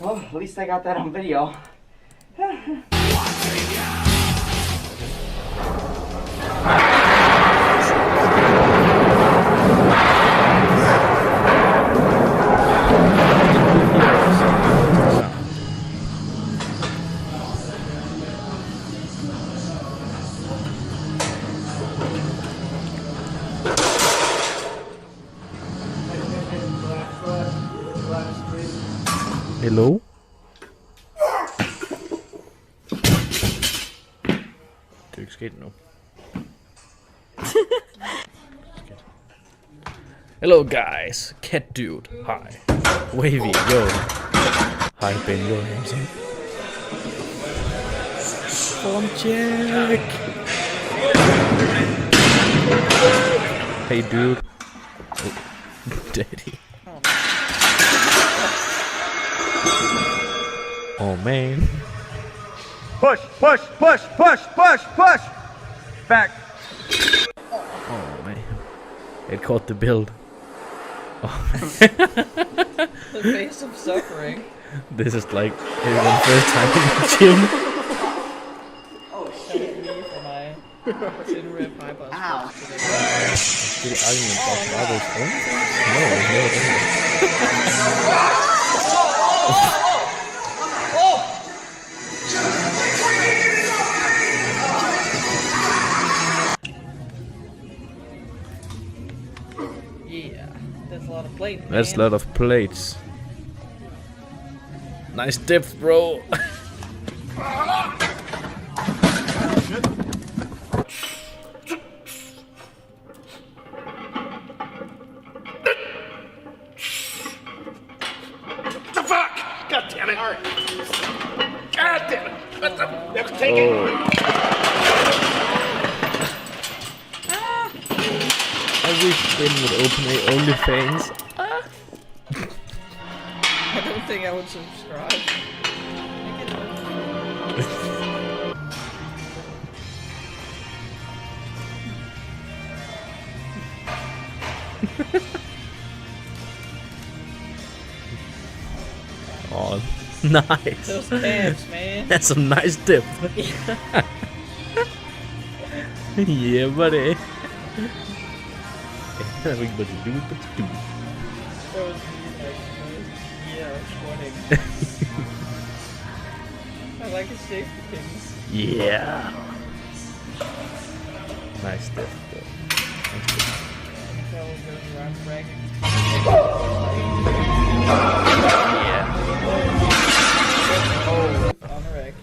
Well, at least I got that on video. Hello? Det er ikke sket nu. Hello guys, cat dude, hi. Wavy, yo. Hi Ben, yo handsome. Form check. Hey dude. Oh, daddy. Oh man. Push, push, push, push, push, push! Back. Oh man. It caught the build. Oh. The face of suffering. This is like everyone's first time in the gym. Oh, shit. Me for my chin rip high bus. Ow. Still arguing about others' own things? No, Yeah, that's a lot of plates. that's a lot of plates. Nice dips, bro. God damn it! God damn it! What the? Never take it. I wish Ben would open a OnlyFans. I don't think I would subscribe. Oh, nice. Those calves, man. That's some nice dip. Yeah, buddy. Nothing but to do, but to do. That was me, like, yeah, squatting. I like his safety pins. Yeah. Nice dip, though. That was going around bragging. Yeah. Oh, on the wreck.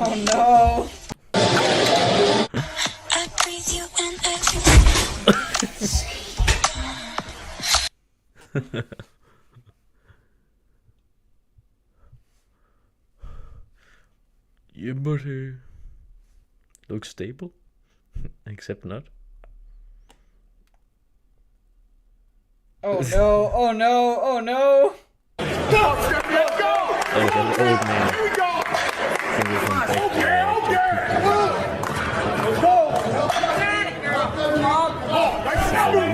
Oh no! Yeah, buddy. Looks stable. Except not. Oh no! Oh no! Oh no! Go! Let's go! Oh, the old man. Here we go! Fingers on back.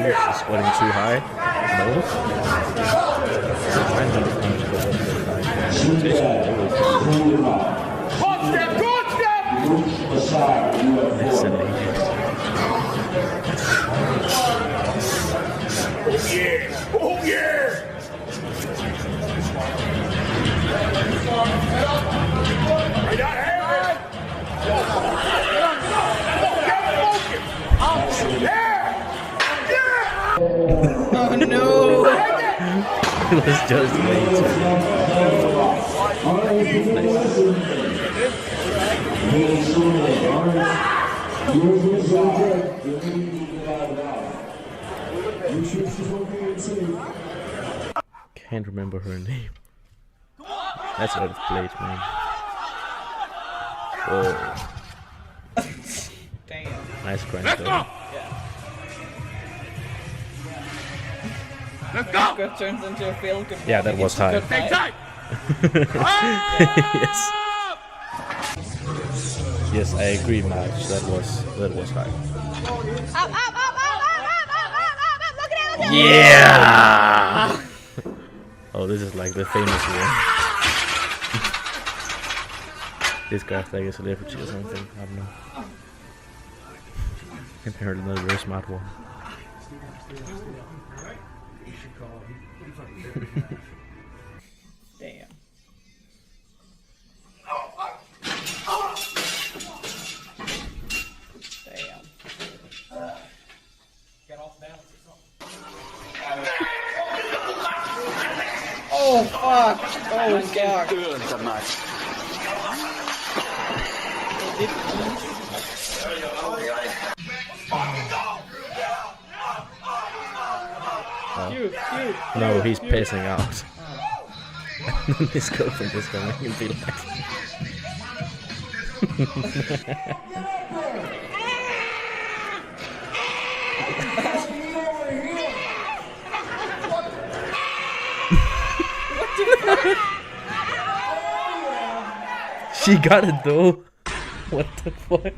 Is squatting too high? No. Good step! Good step! Excellent. Oh yeah! Oh yeah! I got hammered! Oh no! It was just late. Can't remember her name. That's out of plate, man. Oh, Damn. nice grind Let's though. go! Let's go! Good turns into a failed goodbye. Yeah, that was high. Hang tight! Yes. Yes, I agree, Marge. That was high. Yeah. Oh, this is like the famous one. This guy's like a celebrity or something. I don't know. Apparently not a very smart one. Damn. Damn. Get off balance or something. Oh fuck! Oh fuck! No, he's passing out. His girlfriend is coming and be like... She got it though. What the fuck?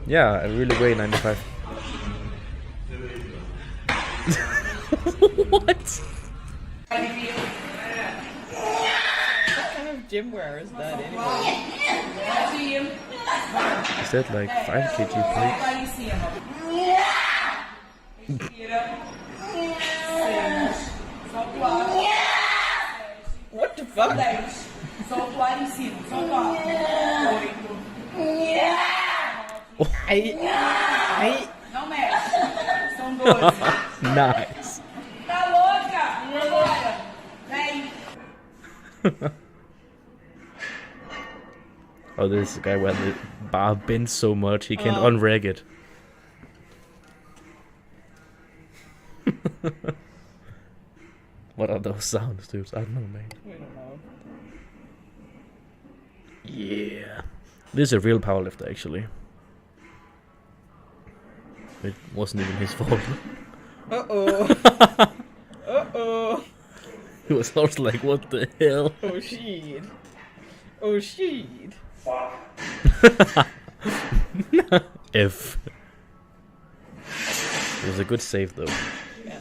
Yeah, I really weigh 95. What? What kind of gym wear is that anyway? Is that like 5 kg plates? What the fuck? Não mexe. São 12. Nice. Tá louca? Agora. Vem. Oh, this guy where the bar bends so much he can't unrag it. What are those sounds, dude? I don't know, man. We don't know. Yeah. This is a real powerlifter, actually. It wasn't even his fault. Uh-oh. Uh-oh. He was also like, what the hell? Oh shit. Oh shit. F. It was a good save, though. Yeah.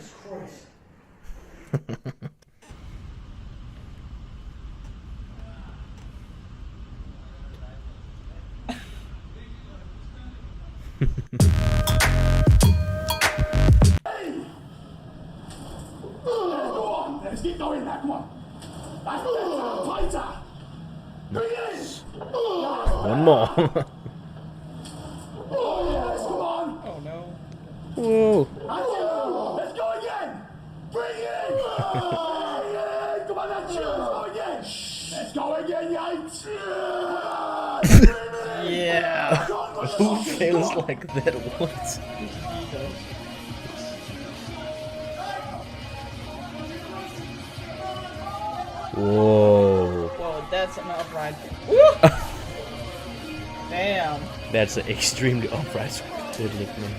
Let's keep going, that one. That's better, tighter. Nice. One more. Oh, yes, come on. Oh no. Whoa. Let's go again. Bring it in. Yeah, come on, that's you. Let's go again. Let's go again, Yanks. Yeah. Who fails like that once? Whoa. Whoa, that's an upright. Woo! Damn. That's an extremely upright deadlift, man.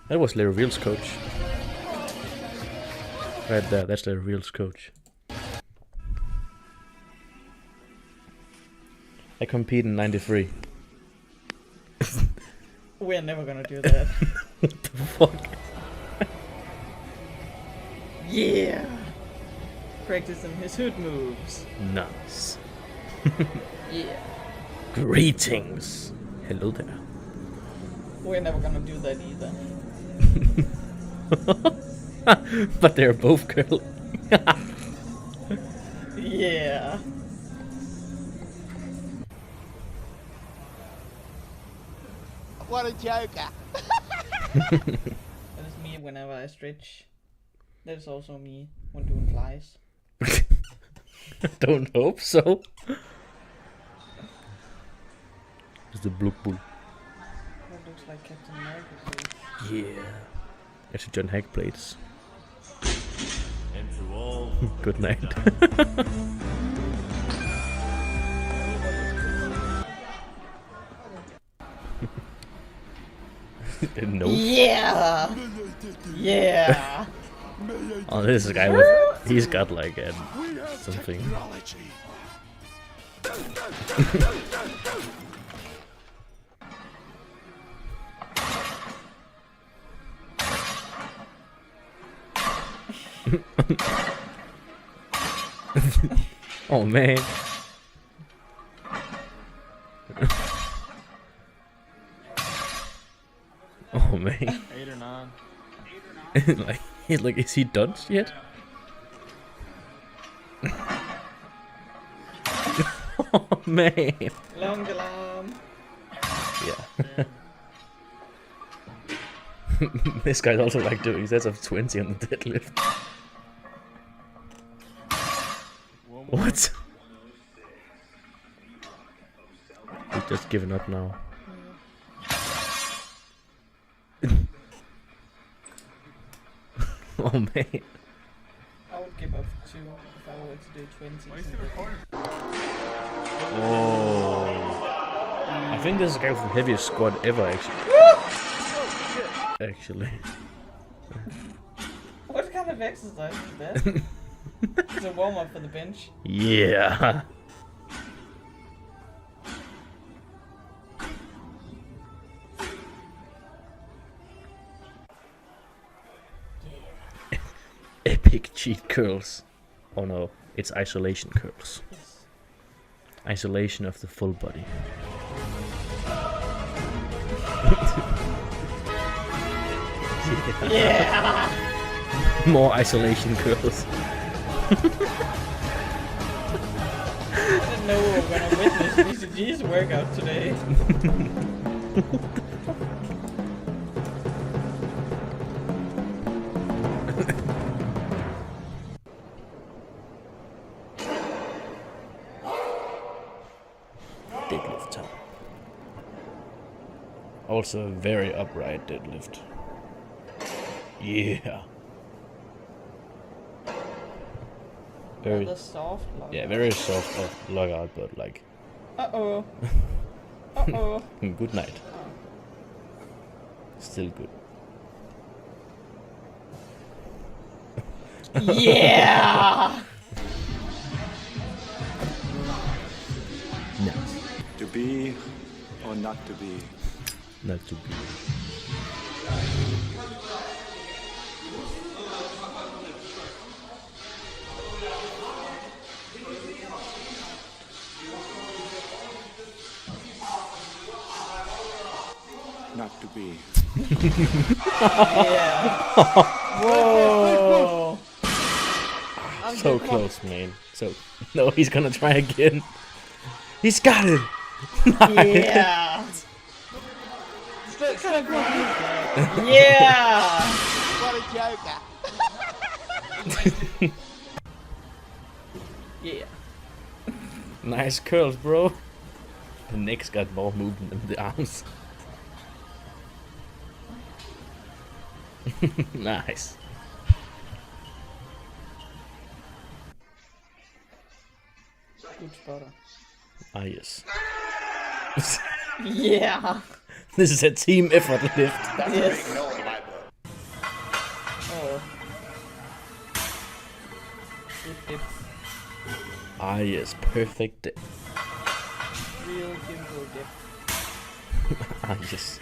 That was Larry Reel's coach. Right there, that's Larry Reel's coach. I compete in 93. We're never gonna do that. What the fuck? Yeah. Practicing his hood moves. Nice. Yeah. Greetings. Hello there. We're never gonna do that either. But they're both curly. Yeah. What a joker. That is me whenever I stretch. That is also me when doing flies. Don't hope so. It's the blue bull. That looks like Captain America. Yeah. Actually, John Hack plates. Good night. No. Yeah. Yeah. Oh, this is a guy with He's got like something. Oh man. Oh man. 8 or 9. like, is he done yet? Oh man. Long alarm. Yeah. This guy's also like doing sets of 20 on the deadlift. What? He's just given up now. Oh man. I would give up 2 if I were to do 20. Oh. I think this is the heaviest squat ever actually. What kind of exercise is that? It's a warm up for the bench. Yeah. Epic cheat curls. Oh no, it's isolation curls. Yes. Isolation of the full body. Yeah! More isolation curls. I didn't know we were gonna witness BCG's workout today. Deadlift time. Also a very upright deadlift. Yeah. Very, The soft log. yeah, very soft logout, but like, Uh-oh. Uh-oh. good night. Still good. Yeah! Nice. To be or not to be? Not to be. Not to be. Yeah. Whoa. So close, man. So, no, he's gonna try again. He's got it! Yeah. Yeah. What a joker. Yeah. Nice curls, bro. The neck's got more movement than the arms. Nice. Good spotter. Ah, yes. Yeah. This is a team effort lift. Yes. Oh. Good dip. Ah, yes. Perfect dip. Real gimbal dip. Ah, yes.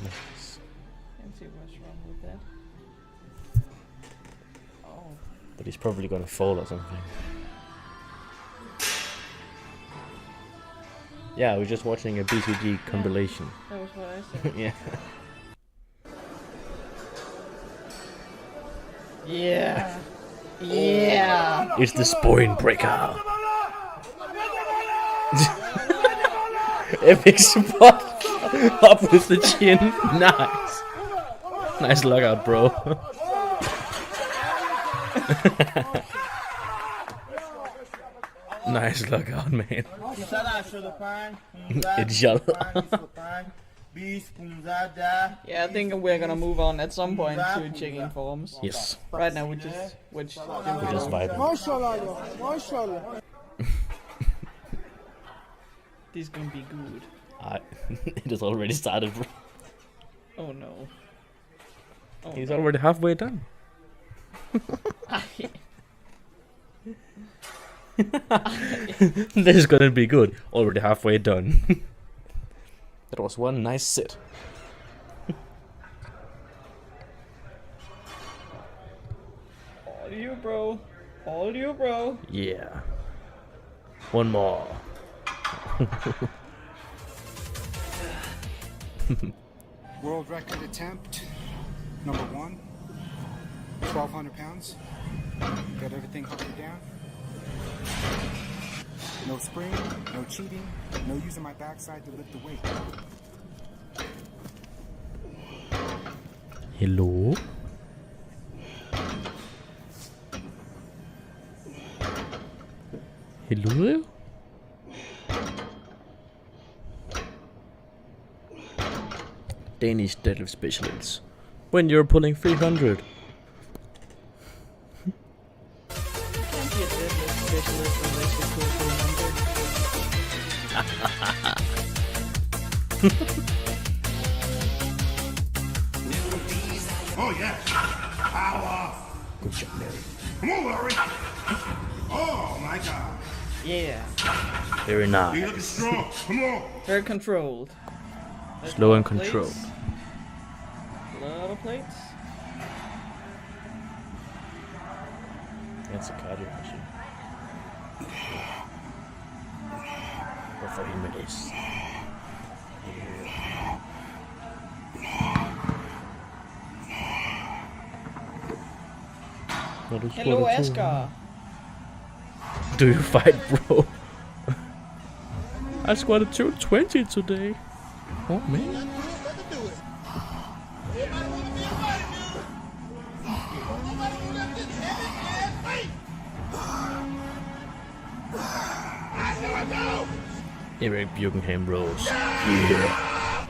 Nice. Can't see what's wrong with that. Oh. But he's probably gonna fall or something. Yeah, we're just watching a BCG compilation. That was what I said. Yeah. Yeah. Yeah. It's the spine breaker. Epic spot. Up with the chin. Nice. Nice lockout, bro. Nice lockout, man. It's yellow. Yeah, I think we're gonna move on at some point to checking forms. Yes. Right now we just We're just vibing. Maşallah ya. Maşallah. This is gonna be good. It has already started, bro. Oh no. Oh, He's no. already halfway done. This is gonna be good. Already halfway done. That was one nice sit. All you, bro. All you, bro. Yeah. One more. World record attempt, number 1, 1,200 pounds. Got everything hunkered down. No spring, no cheating, no using my backside to lift the weight. Hello? Hello? Danish deadlift specialists. When you're pulling 300. You can't be a deadlift specialist unless you pull 300. Oh, yeah. Power. Good job, Mary. Come on, Larry. Oh, my God. Yeah. Very You looking nice. strong. Come on. Very controlled. There's Slow a lot and of plates. controlled. A lot of plates. That's a cardio machine. Hvorfor hende med det? Hello, Asger. Do you fight, bro? I squatted 220 today. Oh man. Eric Buckingham Rose. Yeah.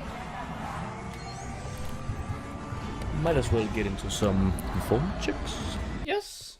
Might as well get into some phone checks. Yes.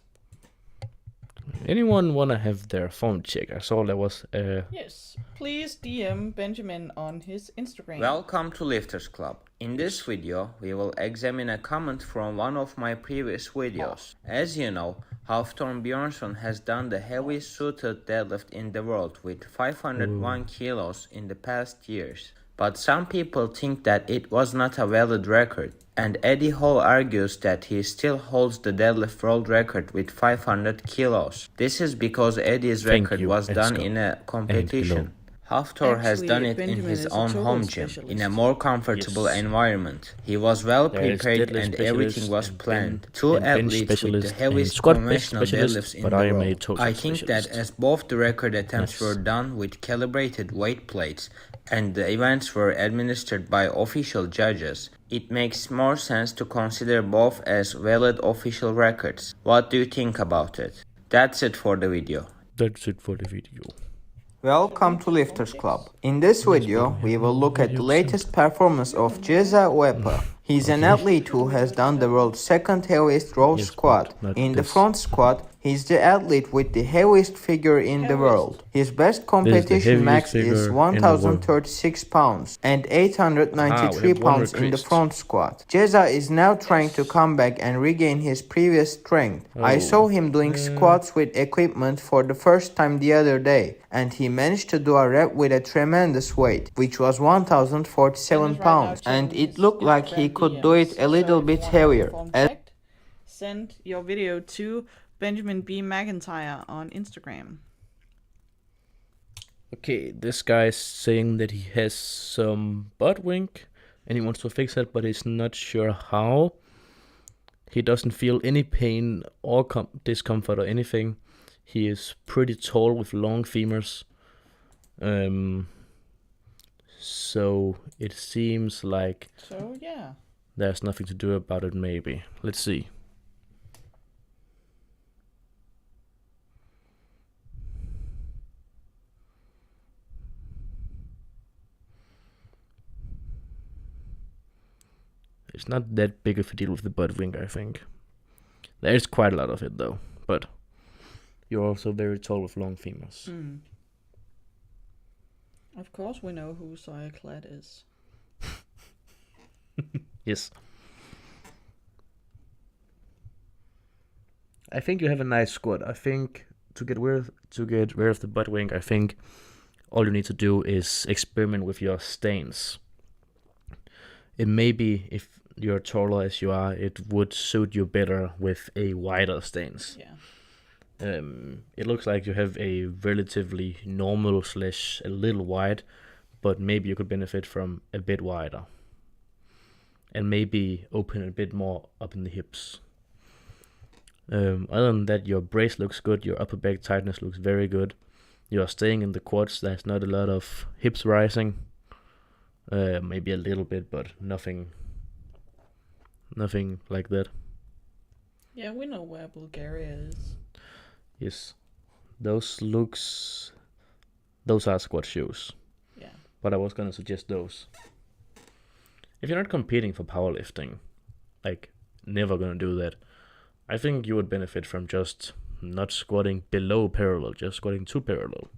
Anyone wanna have their phone check? I saw there was Yes. Please DM Benjamin on his Instagram. Welcome to Lifters Club. In this video, we will examine a comment from one of my previous videos. As you know, Hauch Bjornsson has done the heaviest suited deadlift in the world with 501 kilos in the past years. But some people think that it was not a valid record, and Eddie Hall argues that he still holds the deadlift world record with 500 kilos. This is because Eddie's record was done in a competition. Hauch has Actually, done it in Benjamin his is a own total home gym, specialist. in a more comfortable Yes. environment. He was well There is prepared deadlift and everything specialist was and planned. bench- Two and bench athletes with the specialist and heaviest squat conventional specialist, deadlifts in but the I am a world. total I think that specialist. as both the record attempts Yes. were done with calibrated weight plates and the events were administered by official judges, it makes more sense to consider both as valid official records. What do you think about it? That's it for the video. That's it for the video. Welcome to Lifters Club. In this video, we will look at the latest performance of Ceza Wepa. He's an athlete who has done the world's second heaviest row Yes, squat. but not In the this. front squat, he's the athlete with the heaviest figure in the world. His best competition heaviest max figure is in the world. 1036 pounds and 893 we have one pounds in the increase. front squat. Ceza is now trying to come back and regain his previous strength. I Oh, saw him doing squats with equipment for the first time the other day, and he managed to do a rep with a tremendous weight, which was 1047 pounds, and it looked like he could do it a little bit heavier. Send your video to Benjamin B. McIntyre on Instagram. Okay, this guy's saying that he has some butt wink and he wants to fix it, but he's not sure how. He doesn't feel any pain or discomfort or anything. He is pretty tall with long femurs. So it seems like So yeah. there's nothing to do about it, maybe. Let's see. It's not that big of a deal with the butt wink, I think. There is quite a lot of it, though. But you're also very tall with long femurs. Of course we know who Soyaclad is. Yes. I think you have a nice squad. I think to get rid of the butt wink, I think all you need to do is experiment with your stains. It may be, if you're taller as you are, it would suit you better with a wider stains. Yeah. It looks like you have a relatively normal / a little wide, but maybe you could benefit from a bit wider. And maybe open a bit more up in the hips. Other than that, your brace looks good, your upper back tightness looks very good. You are staying in the quads, there's not a lot of hips rising. Maybe a little bit, but nothing like that. Yeah, we know where Bulgaria is. Yes, those are squat shoes. Yeah. But I was gonna suggest those. If you're not competing for powerlifting, like never gonna do that, I think you would benefit from just not squatting below parallel, just squatting to parallel.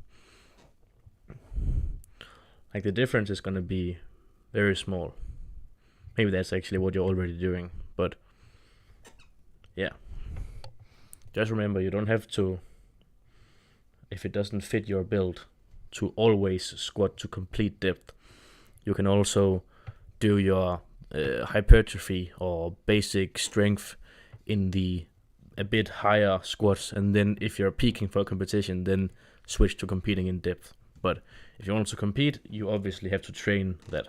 Like the difference is gonna be very small. Maybe that's actually what you're already doing, but yeah. Just remember, you don't have to, if it doesn't fit your build, to always squat to complete depth. You can also do your hypertrophy or basic strength in the a bit higher squats, and then if you're peaking for a competition, then switch to competing in depth. But if you want to compete, you obviously have to train that.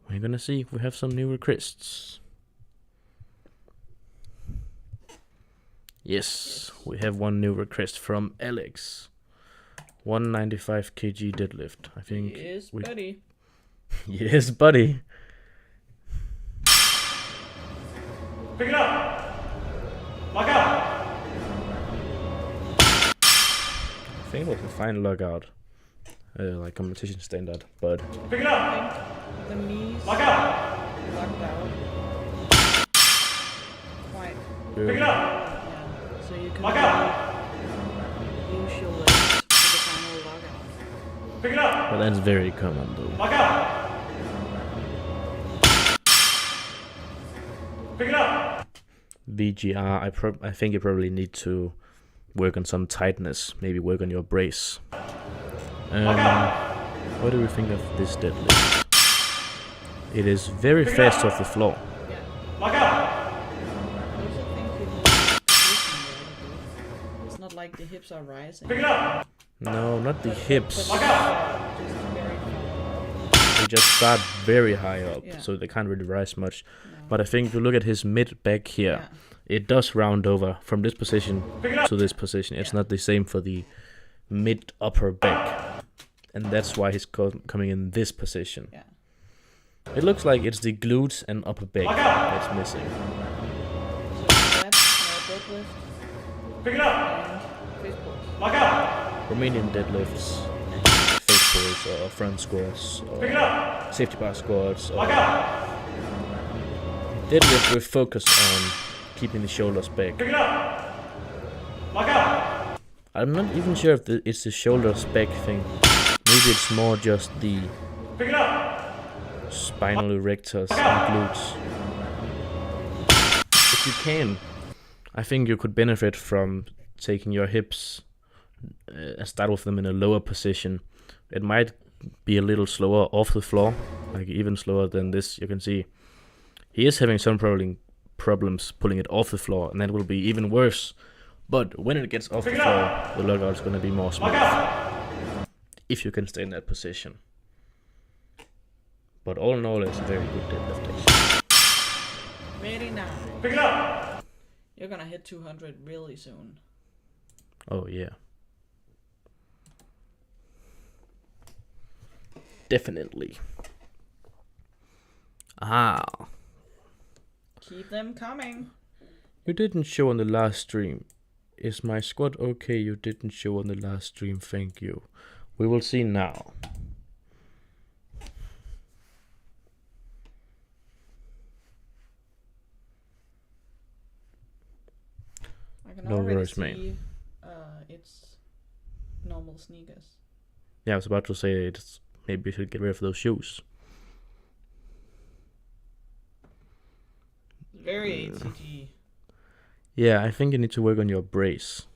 We're gonna see if we have some new requests. Yes, we have one new request from Alex. 195 kg deadlift. I think. Yes, buddy. Yes, buddy. Pick it up. Lock out. I think it was a fine lockout, like competition standard, but. Pick it up. The knees Lock out. locked out. Quite. Pick it up. Yeah. So you can Lock out. really use your legs for the final lockout. Pick it up. But that's very common though. Lock out. Pick it up. VGR, I think you probably need to work on some tightness, maybe work on your brace. What do we think of this deadlift? It is very fast off the floor. Yeah. Lock out. I also think you hold the position really good. It's not like the hips are rising. Pick it up. No, not the hips. Lock out. Just very far. They just start very high up, Yeah. so they can't really rise much. No. But I think if you look at his mid back here, Yeah. it does round over from this position Pick it up. to this position. It's Yeah. not the same for the mid upper back, and that's why he's coming in this position. Yeah. It looks like it's the glutes and upper back that's missing. So that's deadlift Pick it up. and face pulls. Lock out. Romanian deadlifts, and face pulls, or front squats, Pick it or up. safety bar squats, or Lock out. deadlift with focus on keeping the shoulders back. Pick it up. Lock out. I'm not even sure if it's the shoulders back thing. Maybe it's more just the Pick it up. spinal erectors and glutes. If you can, I think you could benefit from taking your hips and start with them in a lower position. It might be a little slower off the floor, like even slower than this. You can see he is having some problems pulling it off the floor, and that will be even worse. But when it gets off the floor, the lockout is going to be more smooth. If you can stay in that position. But all in all, it's a very good deadlift actually. Very nice. Pick it up. You're gonna hit 200 really soon. Oh yeah. Definitely. Ah. Keep them coming. You didn't show on the last stream. Is my squad okay? You didn't show on the last stream, thank you. We will see now. I can No already worries, see man. it's normal sneakers. Yeah, I was about to say maybe you should get rid of those shoes. Very ATG. Yeah, I think you need to work on your brace.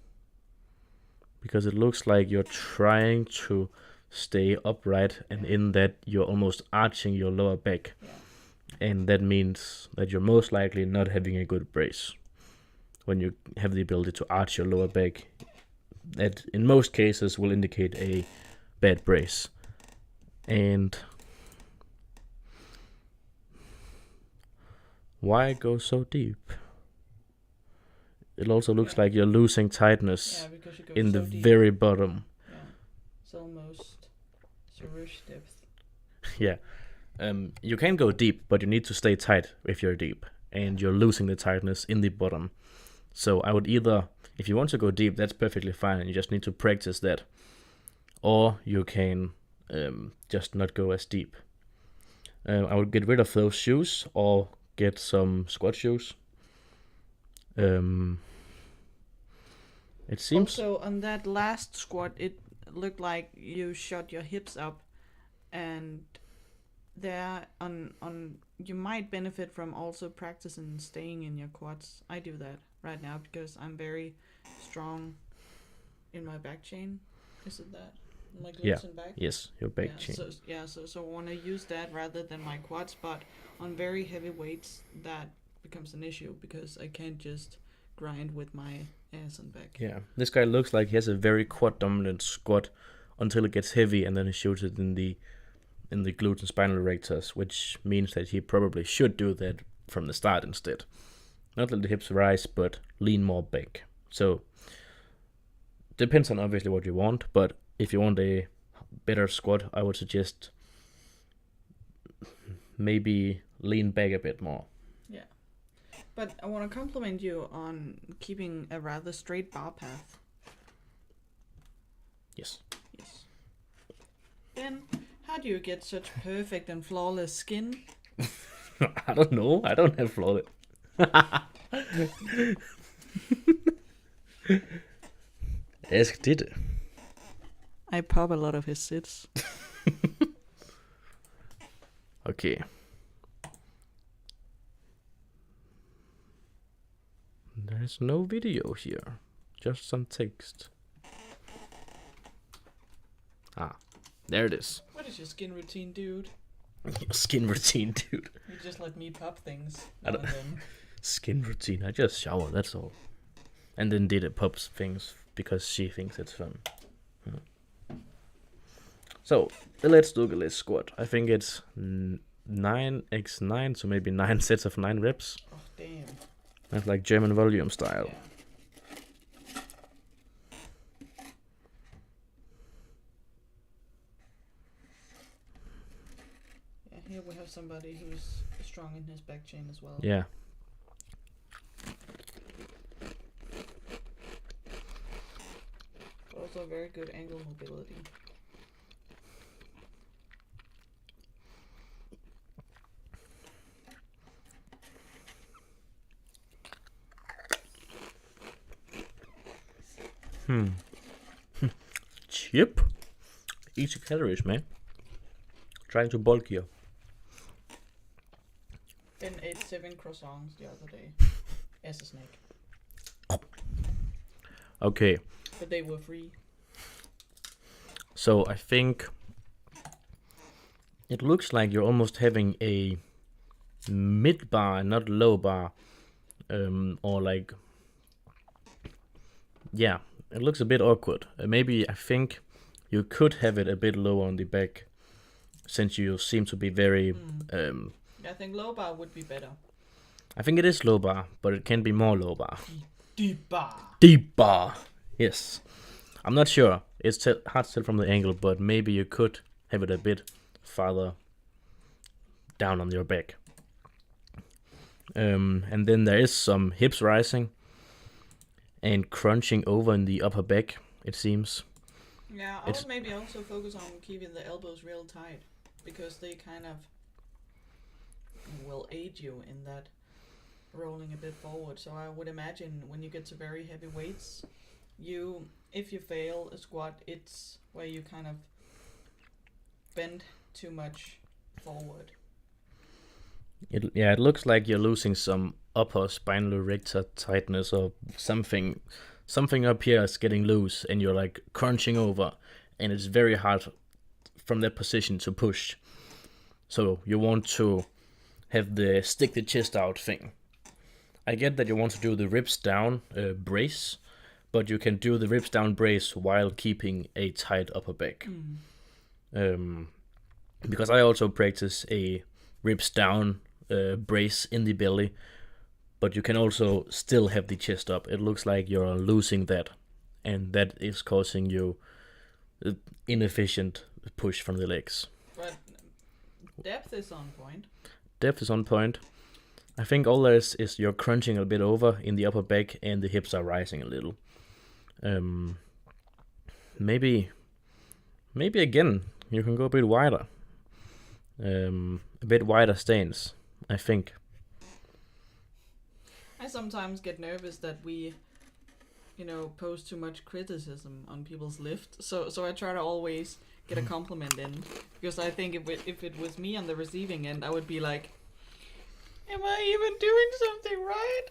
Because it looks like you're trying to stay upright, and in that you're almost arching your lower back. Yeah. And that means that you're most likely not having a good brace. When you have the ability to arch your lower back, that in most cases will indicate a bad brace. And why go so deep? It also looks like you're losing tightness because you go in so the deep. very bottom. Yeah, it's almost swoosh depth. Yeah. You can go deep, but you need to stay tight if you're deep, and you're losing the tightness in the bottom. So I would either, if you want to go deep, that's perfectly fine, and you just need to practice that. Or you can just not go as deep. I would get rid of those shoes, or get some squat shoes. It seems... Also, on that last squat, it looked like you shot your hips up, and there on you might benefit from also practicing staying in your quads. I do that right now because I'm very strong in my back chain. Is it that? My glutes and back? Yes, your back chain. So I want to use that rather than my quads, but on very heavy weights that becomes an issue because I can't just grind with my ass and back. Yeah, this guy looks like he has a very quad dominant squat until it gets heavy, and then he shoots it in the glutes and spinal erectors, which means that he probably should do that from the start instead. Not let the hips rise, but lean more back. So depends on obviously what you want, but if you want a better squat, I would suggest maybe lean back a bit more. Yeah. But I want to compliment you on keeping a rather straight bar path. Yes. Ben, how do you get such perfect and flawless skin? I don't know. I don't have flawless. Ask Didde. I pop a lot of his sits. Okay. There's no video here. Just some text. Ah, there it is. What is your skin routine, dude? Skin routine, dude. You just let me pop things now and then. Skin routine. I just shower, that's all. And then Didde pops things because she thinks it's fun. So, let's look at this squat. I think it's 9x9, so maybe 9 sets of 9 reps. Oh, damn. That's like German volume style. Yeah. Here we have somebody who's strong in his back chain as well. Yeah. Also very good ankle mobility. Chip. Easy calories, man. Trying to bulk here. Ben ate 7 croissants the other day as a snack. Okay. But they were free. So I think it looks like you're almost having a mid bar and not low bar. Or like, yeah, it looks a bit awkward. Maybe I think you could have it a bit lower on the back, since you seem to be very... I think low bar would be better. I think it is low bar, but it can be more low bar. Deep bar. Deep bar. Yes. I'm not sure. It's hard to tell from the angle, but maybe you could have it a bit farther down on your back. And then there is some hips rising and crunching over in the upper back, it seems. Yeah, I would maybe also focus on keeping the elbows real tight, because they kind of will aid you in that rolling a bit forward. So I would imagine when you get to very heavy weights, if you fail a squat, it's where you kind of bend too much forward. It looks like you're losing some upper spinal erector tightness or something. Something up here is getting loose, and you're like crunching over, and it's very hard from that position to push. So you want to have the stick the chest out thing. I get that you want to do the ribs down brace, but you can do the ribs down brace while keeping a tight upper back. Because I also practice a ribs down brace in the belly, but you can also still have the chest up. It looks like you're losing that, and that is causing you inefficient push from the legs. But depth is on point. Depth is on point. I think all there is you're crunching a bit over in the upper back, and the hips are rising a little. Maybe again you can go a bit wider. A bit wider stance, I think. I sometimes get nervous that we, post too much criticism on people's lift. So I try to always get a compliment in, because I think if it was me on the receiving end, I would be like, am I even doing something right?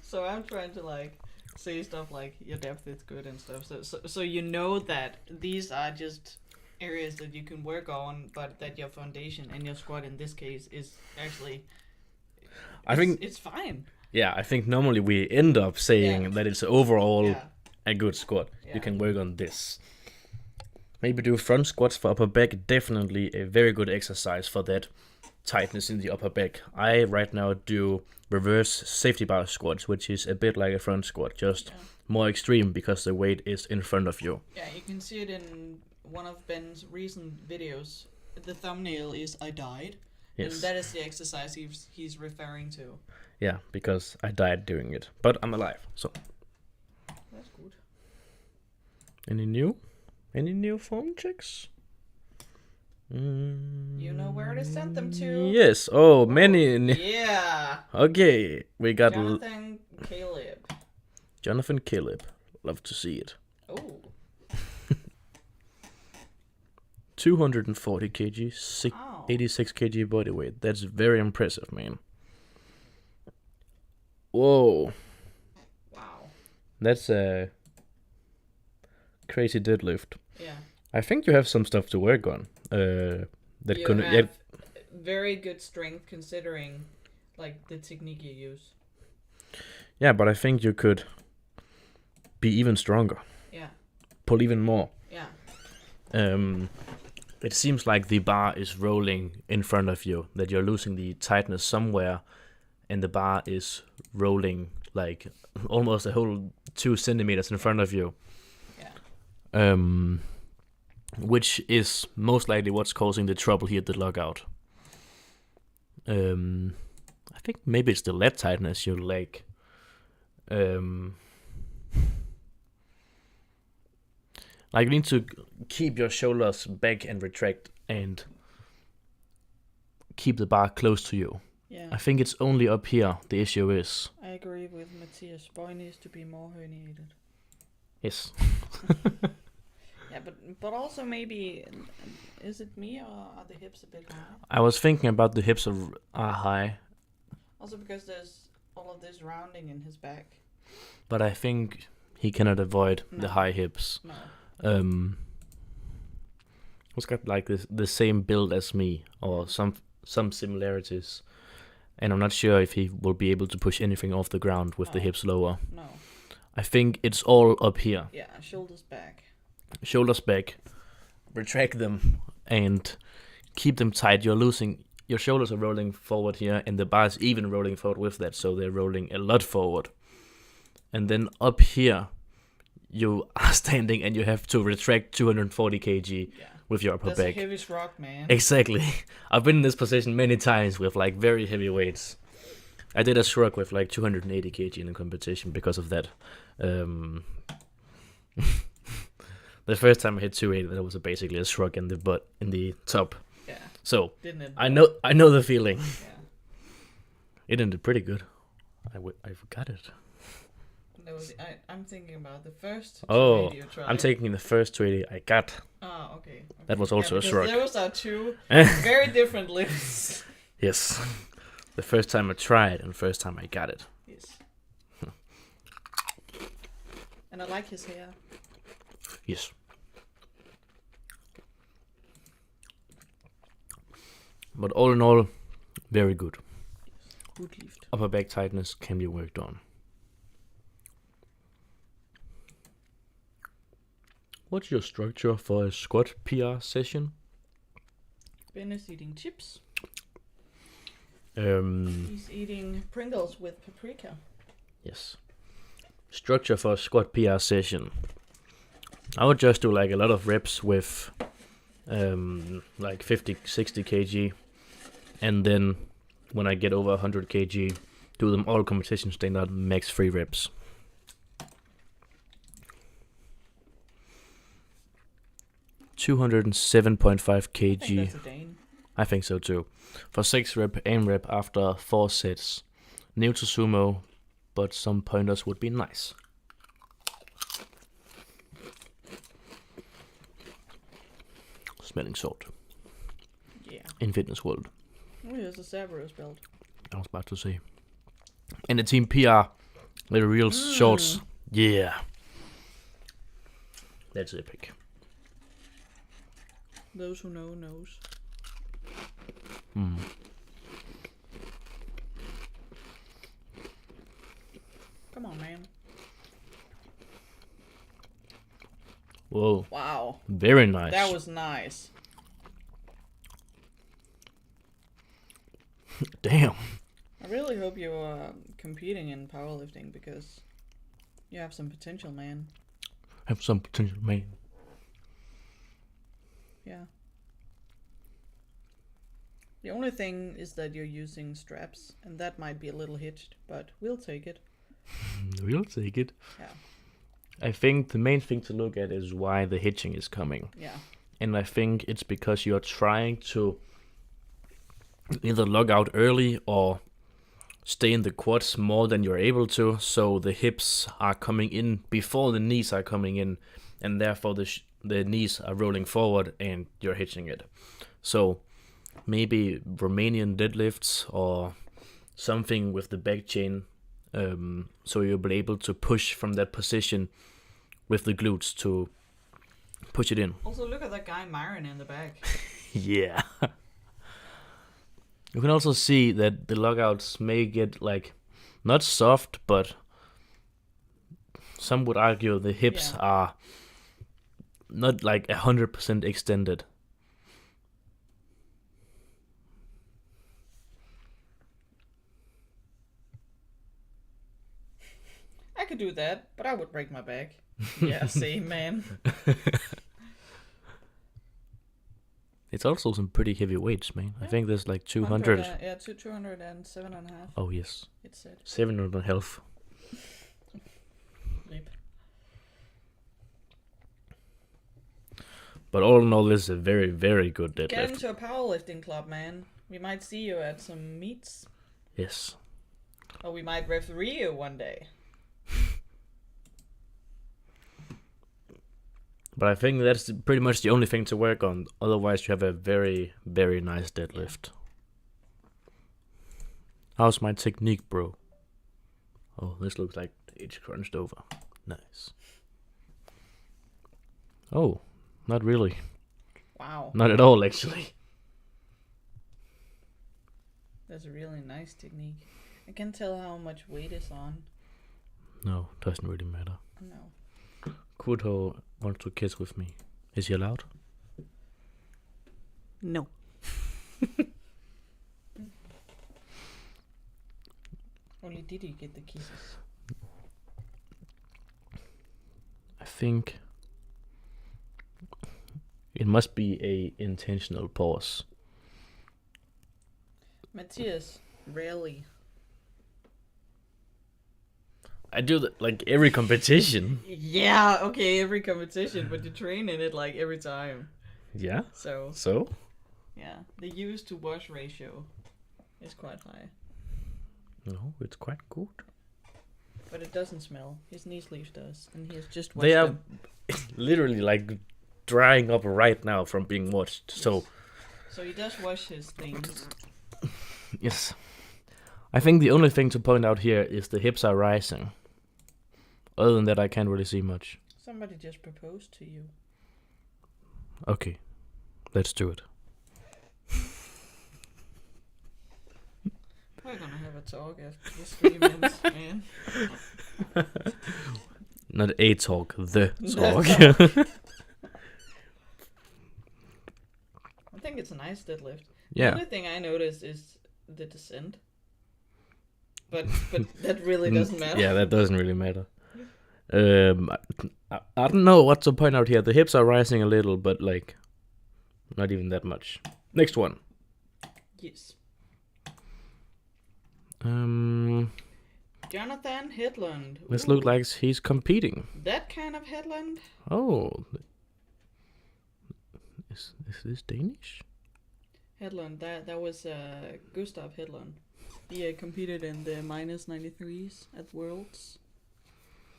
So I'm trying to say stuff like your depth is good and stuff. So you know that these are just areas that you can work on, but that your foundation and your squat in this case is actually it's fine. Yeah, I think normally we end up saying that it's overall a good squat. Yeah. You can work on this. Maybe do front squats for upper back. Definitely a very good exercise for that tightness in the upper back. I right now do reverse safety bar squats, which is a bit like a front squat, just more extreme because the weight is in front of you. Yeah, you can see it in one of Ben's recent videos. The thumbnail is "I died," and that is the exercise he's referring to. Yeah, because I died doing it, but I'm alive, so that's good. Any new phone checks? You know where to send them to? Yes. Oh, many. Yeah. Okay, we got Jonathan Caleb. Love to see it. Oh. 240 kg, 86 kg body weight. That's very impressive, man. Whoa. Wow. That's a crazy deadlift. Yeah. I think you have some stuff to work on. Have very good strength considering the technique you use. Yeah, but I think you could be even stronger. Yeah. Pull even more. Yeah. It seems like the bar is rolling in front of you, that you're losing the tightness somewhere, and the bar is rolling almost a whole 2 centimeters in front of you. Yeah. Which is most likely what's causing the trouble here at the lockout. I think maybe it's the lat tightness you like. You need to keep your shoulders back and retract and keep the bar close to you. Yeah. I think it's only up here the issue is. I agree with Matthias. Boy needs to be more herniated. Yes. Yeah, but also maybe, is it me or are the hips a bit high? I was thinking about the hips are high. Also because there's all of this rounding in his back. But I think he cannot avoid the high hips. No. He's got the same build as me or some similarities. And I'm not sure if he will be able to push anything off the ground with the hips lower. No. I think it's all up here. Yeah, shoulders back. Shoulders back, retract them, and keep them tight. Your shoulders are rolling forward here, and the bar is even rolling forward with that, so they're rolling a lot forward. And then up here, you are standing and you have to retract 240 kg with your upper back. That's a heavy shrug, man. Exactly. I've been in this position many times with very heavy weights. I did a shrug with 280 kg in a competition because of that. The first time I hit 280, that was basically a shrug in the butt, in the top. Yeah. So Didn't it? I know the feeling. It ended pretty good. I forgot it. No, I'm thinking about the first Oh, 280 you tried. I'm taking the first 280 I got. Ah, okay. That was also a because shrug. those are two very different lifts. Yes. The first time I tried and the first time I got it. Yes. And I like his hair. Yes. But all in all, very good. Good lift. Upper back tightness can be worked on. What's your structure for a squat PR session? Ben is eating chips. Um, He's eating Pringles with paprika. yes. Structure for a squat PR session. I would just do like a lot of reps with like 50, 60 kg. And then when I get over 100 kg, do them all competition standard max 3 reps. $207.5 kg. I think that's a Dane. I think so too. For 6 rep, aim rep after 4 sets. New to sumo, but some pointers would be nice. Smelling salt. Yeah. In fitness world. Oh, here's a Cerberus belt. I was about to say. And the team PR with the real shorts. Yeah. That's epic. Those who know knows. Mm. Come on, man. Whoa. Wow. Very nice. That was nice. Damn. I really hope you're competing in powerlifting because you have some potential, man. Have some potential, man. Yeah. The only thing is that you're using straps, and that might be a little hitched, but we'll take it. We'll take it. Yeah. I think the main thing to look at is why the hitching is coming. Yeah. And I think it's because you're trying to either log out early or stay in the quads more than you're able to, so the hips are coming in before the knees are coming in, and therefore the knees are rolling forward and you're hitching it. So maybe Romanian deadlifts or something with the back chain, so you'll be able to push from that position with the glutes to push it in. Also, look at that guy Myron in the back. Yeah. You can also see that the logouts may get like not soft, but some would argue the hips are not like 100% extended. I could do that, but I would break my back. Yeah, same, man. It's also some pretty heavy weights, man. Yeah. I think there's like 200. 207.5. Oh, yes. It said. 700 health. Rip. But all in all, this is a very, very good deadlift. Get into a powerlifting club, man. We might see you at some meets. Yes. Or we might referee you one day. But I think that's pretty much the only thing to work on. Otherwise, you have a very, very nice deadlift. How's my technique, bro? Oh, this looks like it's crunched over. Nice. Oh, not really. Wow. Not at all, actually. That's a really nice technique. I can tell how much weight is on. No, doesn't really matter. No. Kuto wants to kiss with me. Is he allowed? No. Only Didde get the kisses. I think it must be a intentional pause. Matthias, rarely. I do that like every competition. Yeah, okay, every competition, but you train in it like every time. Yeah? So? Yeah, the use to wash ratio is quite high. No, it's quite good. But it doesn't smell. His knee sleeve does, and he has just washed They are them. literally like drying up right now from being washed. So So he does wash his things. yes, I think the only thing to point out here is the hips are rising. Other than that, I can't really see much. Somebody just proposed to you. Okay, let's do it. We're gonna have a talk after this 3 minutes, man. Not a talk, the talk. I think it's a nice deadlift. Yeah. The only thing I noticed is the descent. But that really doesn't matter. Yeah, that doesn't really matter. I don't know what to point out here. The hips are rising a little, but like not even that much. Next one. Yes. Jonathan Hedlund. This Ooh, looks like he's competing. that kind of Hedlund. Oh, is this Danish? Hedlund, that was Gustav Hedlund. He competed in the minus 93s at Worlds.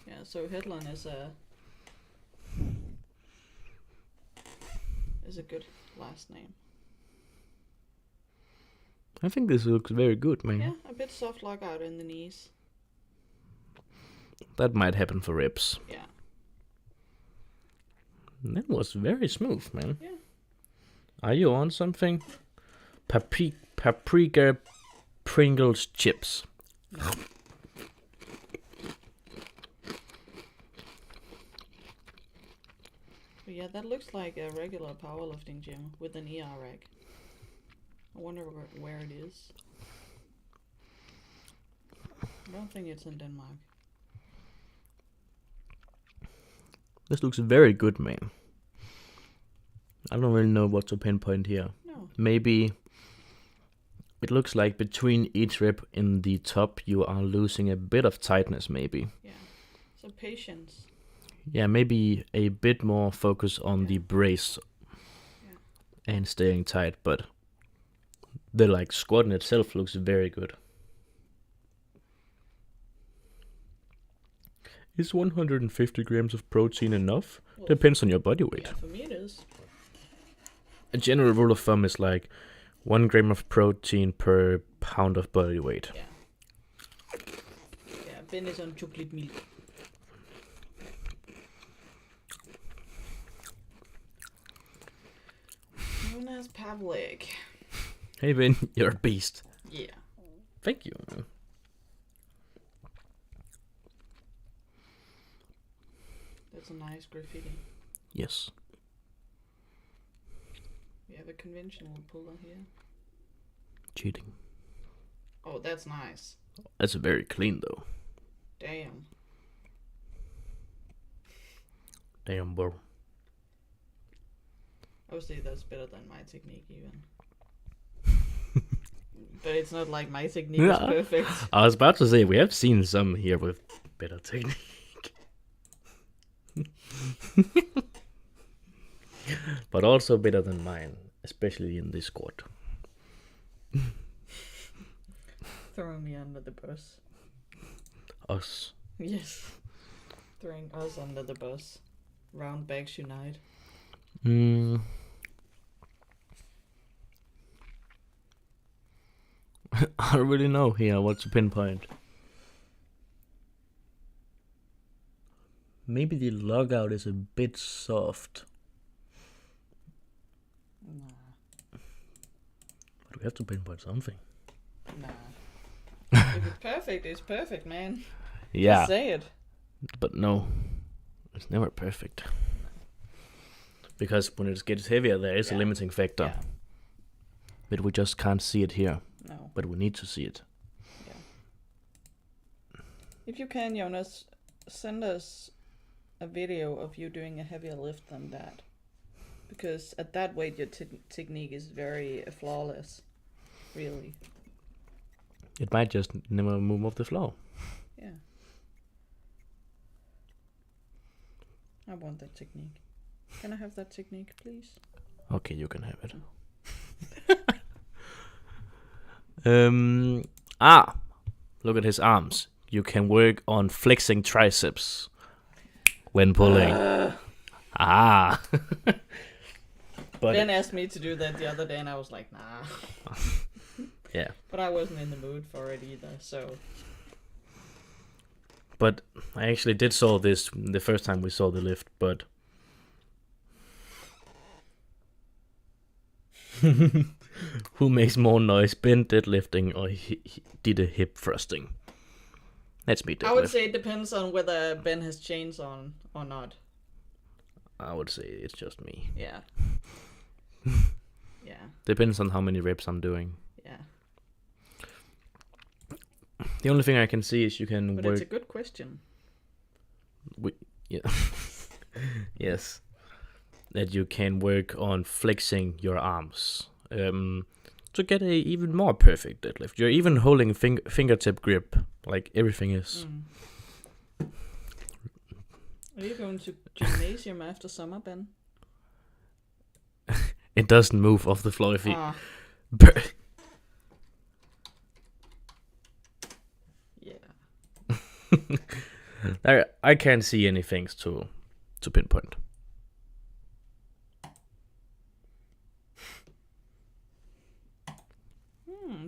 Yeah, so Hedlund is a good last name. I think this looks very good, man. Yeah, a bit soft lockout in the knees. That might happen for ribs. Yeah. That was very smooth, man. Yeah. Are you on something? Paprika Pringles chips. No. But yeah, that looks like a regular powerlifting gym with an ER rack. I wonder where it is. I don't think it's in Denmark. This looks very good, man. I don't really know what to pinpoint here. No. Maybe it looks like between each rib in the top you are losing a bit of tightness, maybe. Yeah. So patience. Yeah, maybe a bit more focus on the brace and staying tight, but the like squat in itself looks very good. Is 150 grams of protein enough? Well, Depends on your body weight. Yeah, for me it is. A general rule of thumb is like 1 gram of protein per pound of body weight. Yeah. Yeah, Ben is on chocolate milk. Jonas Pavlik. Hey Ben, you're a beast. Yeah. Thank you. That's a nice graffiti. Yes. We have a conventional puller here. Cheating. Oh, that's nice. That's very clean though. Damn. Damn, bro. I would say that's better than my technique even. But it's not like my technique is perfect. I was about to say, we have seen some here with better technique. But also better than mine, especially in this squat. Throwing me under the bus. Us. Yes. Throwing us under the bus. Round backs unite. I don't really know here what to pinpoint. Maybe the logout is a bit soft. Nah. But we have to pinpoint something. Nah. If it's perfect, it's perfect, man. Yeah. Just say it. But no, it's never perfect. Because when it gets heavier, there is a limiting factor. Yeah. But we just can't see it here. No. But we need to see it. Yeah. If you can, Jonas, send us a video of you doing a heavier lift than that. Because at that weight, your technique is very flawless. Really. It might just never move off the floor. Yeah. I want that technique. Can I have that technique, please? Okay, you can have it. Look at his arms. You can work on flexing triceps when pulling. But Ben asked me to do that the other day, and I was like, nah. yeah. But I wasn't in the mood for it either, so. But I actually did saw this the first time we saw the lift, but who makes more noise, Ben deadlifting or Didde hip thrusting? Let's be deadlift. I would say it depends on whether Ben has chains on or not. I would say it's just me. Yeah. Yeah. Depends on how many reps I'm doing. Yeah. The only thing I can see is you can But work. it's a good question. Yeah. Yes. That you can work on flexing your arms to get a even more perfect deadlift. You're even holding fingertip grip like everything is. Are you going to gymnasium after summer, Ben? It doesn't move off the floor if you. Yeah. I can't see any things to pinpoint.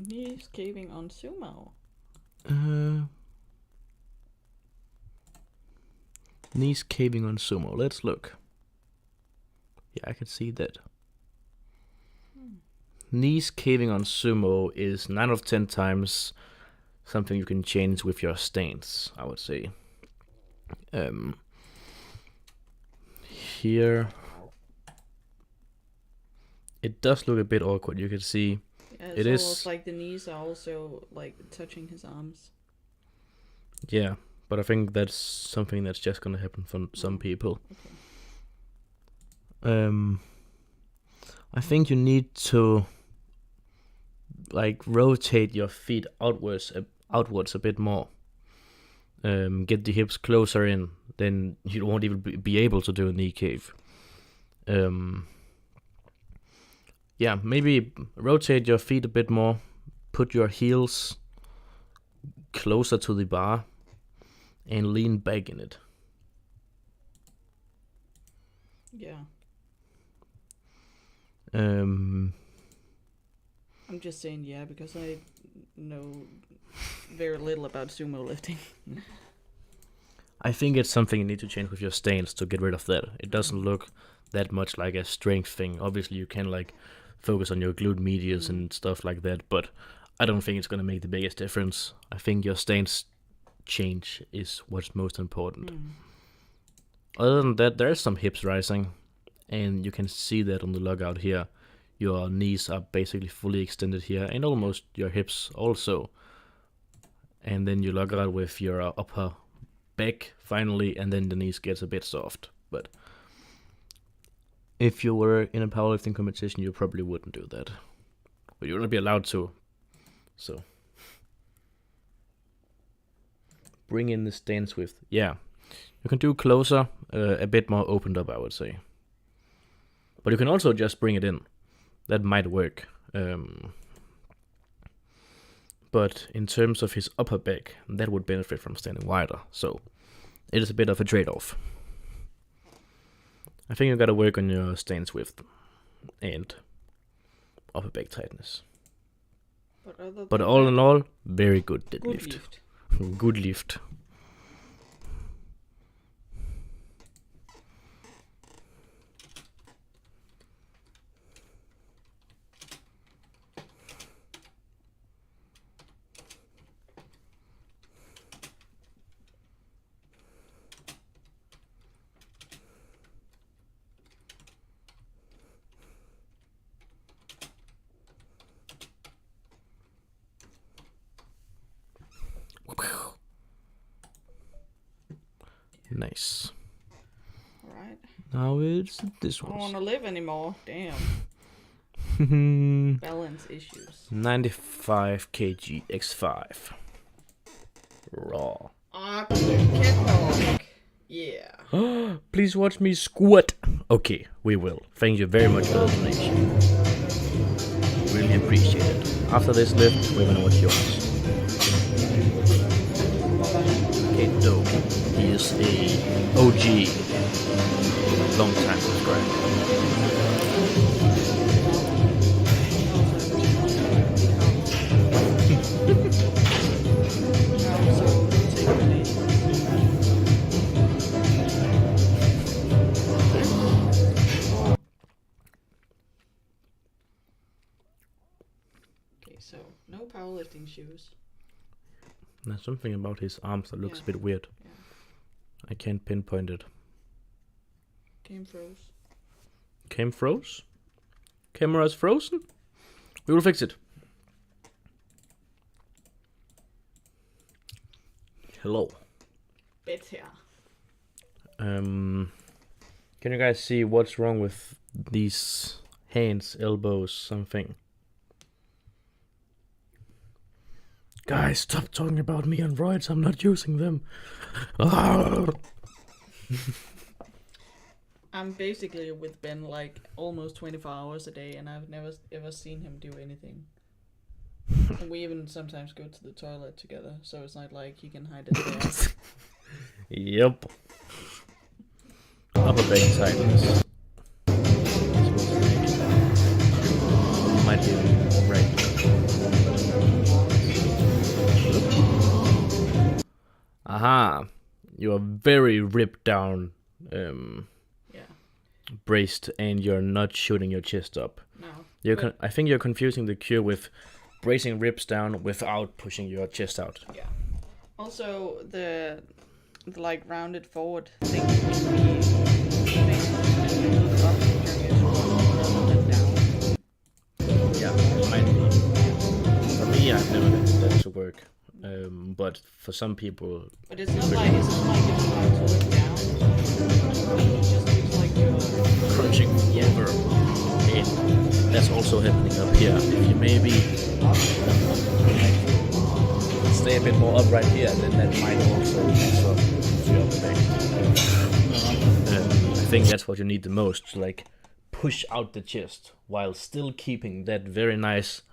He's caving on sumo. Knees caving on sumo. Let's look. Yeah, I can see that. Knees caving on sumo is 9 of 10 times something you can change with your stance, I would say. Here, it does look a bit awkward. You can see Yeah, it it's is almost like the knees are also like touching his arms. Yeah, but I think that's something that's just gonna happen for some people. Okay. I think you need to like rotate your feet outwards a bit more. Get the hips closer in, then you won't even be able to do a knee cave. Yeah, maybe rotate your feet a bit more. Put your heels closer to the bar and lean back in it. Yeah. Um, I'm just saying yeah because I know very little about sumo lifting. I think it's something you need to change with your stance to get rid of that. It doesn't look that much like a strength thing. Obviously, you can like focus on your glute medius and stuff like that, but I don't think it's gonna make the biggest difference. I think your stance change is what's most important. Other than that, there's some hips rising, and you can see that on the log out here. Your knees are basically fully extended here, and almost your hips also. And then you log out with your upper back finally, and then the knees gets a bit soft. But if you were in a powerlifting competition, you probably wouldn't do that. But you wouldn't be allowed to. So bring in the stance width. Yeah, you can do closer, a bit more opened up, I would say. But you can also just bring it in. That might work. But in terms of his upper back, that would benefit from standing wider. So it is a bit of a trade-off. I think you gotta work on your stance width and upper back tightness. But all in all, very good deadlift. Good lift. Nice. Alright. Now it's this I don't one. want to live anymore. Damn. Balance issues. 95 kg X5. Raw. Catwalk. Yeah. Please watch me squat. Okay, we will. Thank you very much for the donation. Really appreciate it. After this lift, we're gonna watch yours. is a OG, long time subscriber. Okay, so no powerlifting shoes. There's something about his arms that looks Yeah. a bit weird. Yeah. I can't pinpoint it. Game froze. Cam froze? Camera's frozen? We will fix it. Hello. Better. Can you guys see what's wrong with these hands, elbows, something? Guys, stop talking about me on roids. I'm not using them. I'm basically with Ben like almost 24 hours a day, and I've never ever seen him do anything. And we even sometimes go to the toilet together, so it's not like he can hide it there. Yep. Upper back tightness. Might be right. Aha! You are very ripped down, braced, and you're not shooting your chest up. No. I think you're confusing the cure with bracing ribs down without pushing your chest out. Yeah. Also, the like rounded forward thing can be up during your squat rather than down. Yeah, it might be. For me, I've never had that to work. But for some people, But it's not like it's about to look down. It just looks like you're crunching over, and that's also happening up here. If you maybe stay a bit more upright here, then that might also transfer to your upper back. I think that's what you need the most, to like push out the chest while still keeping that very nice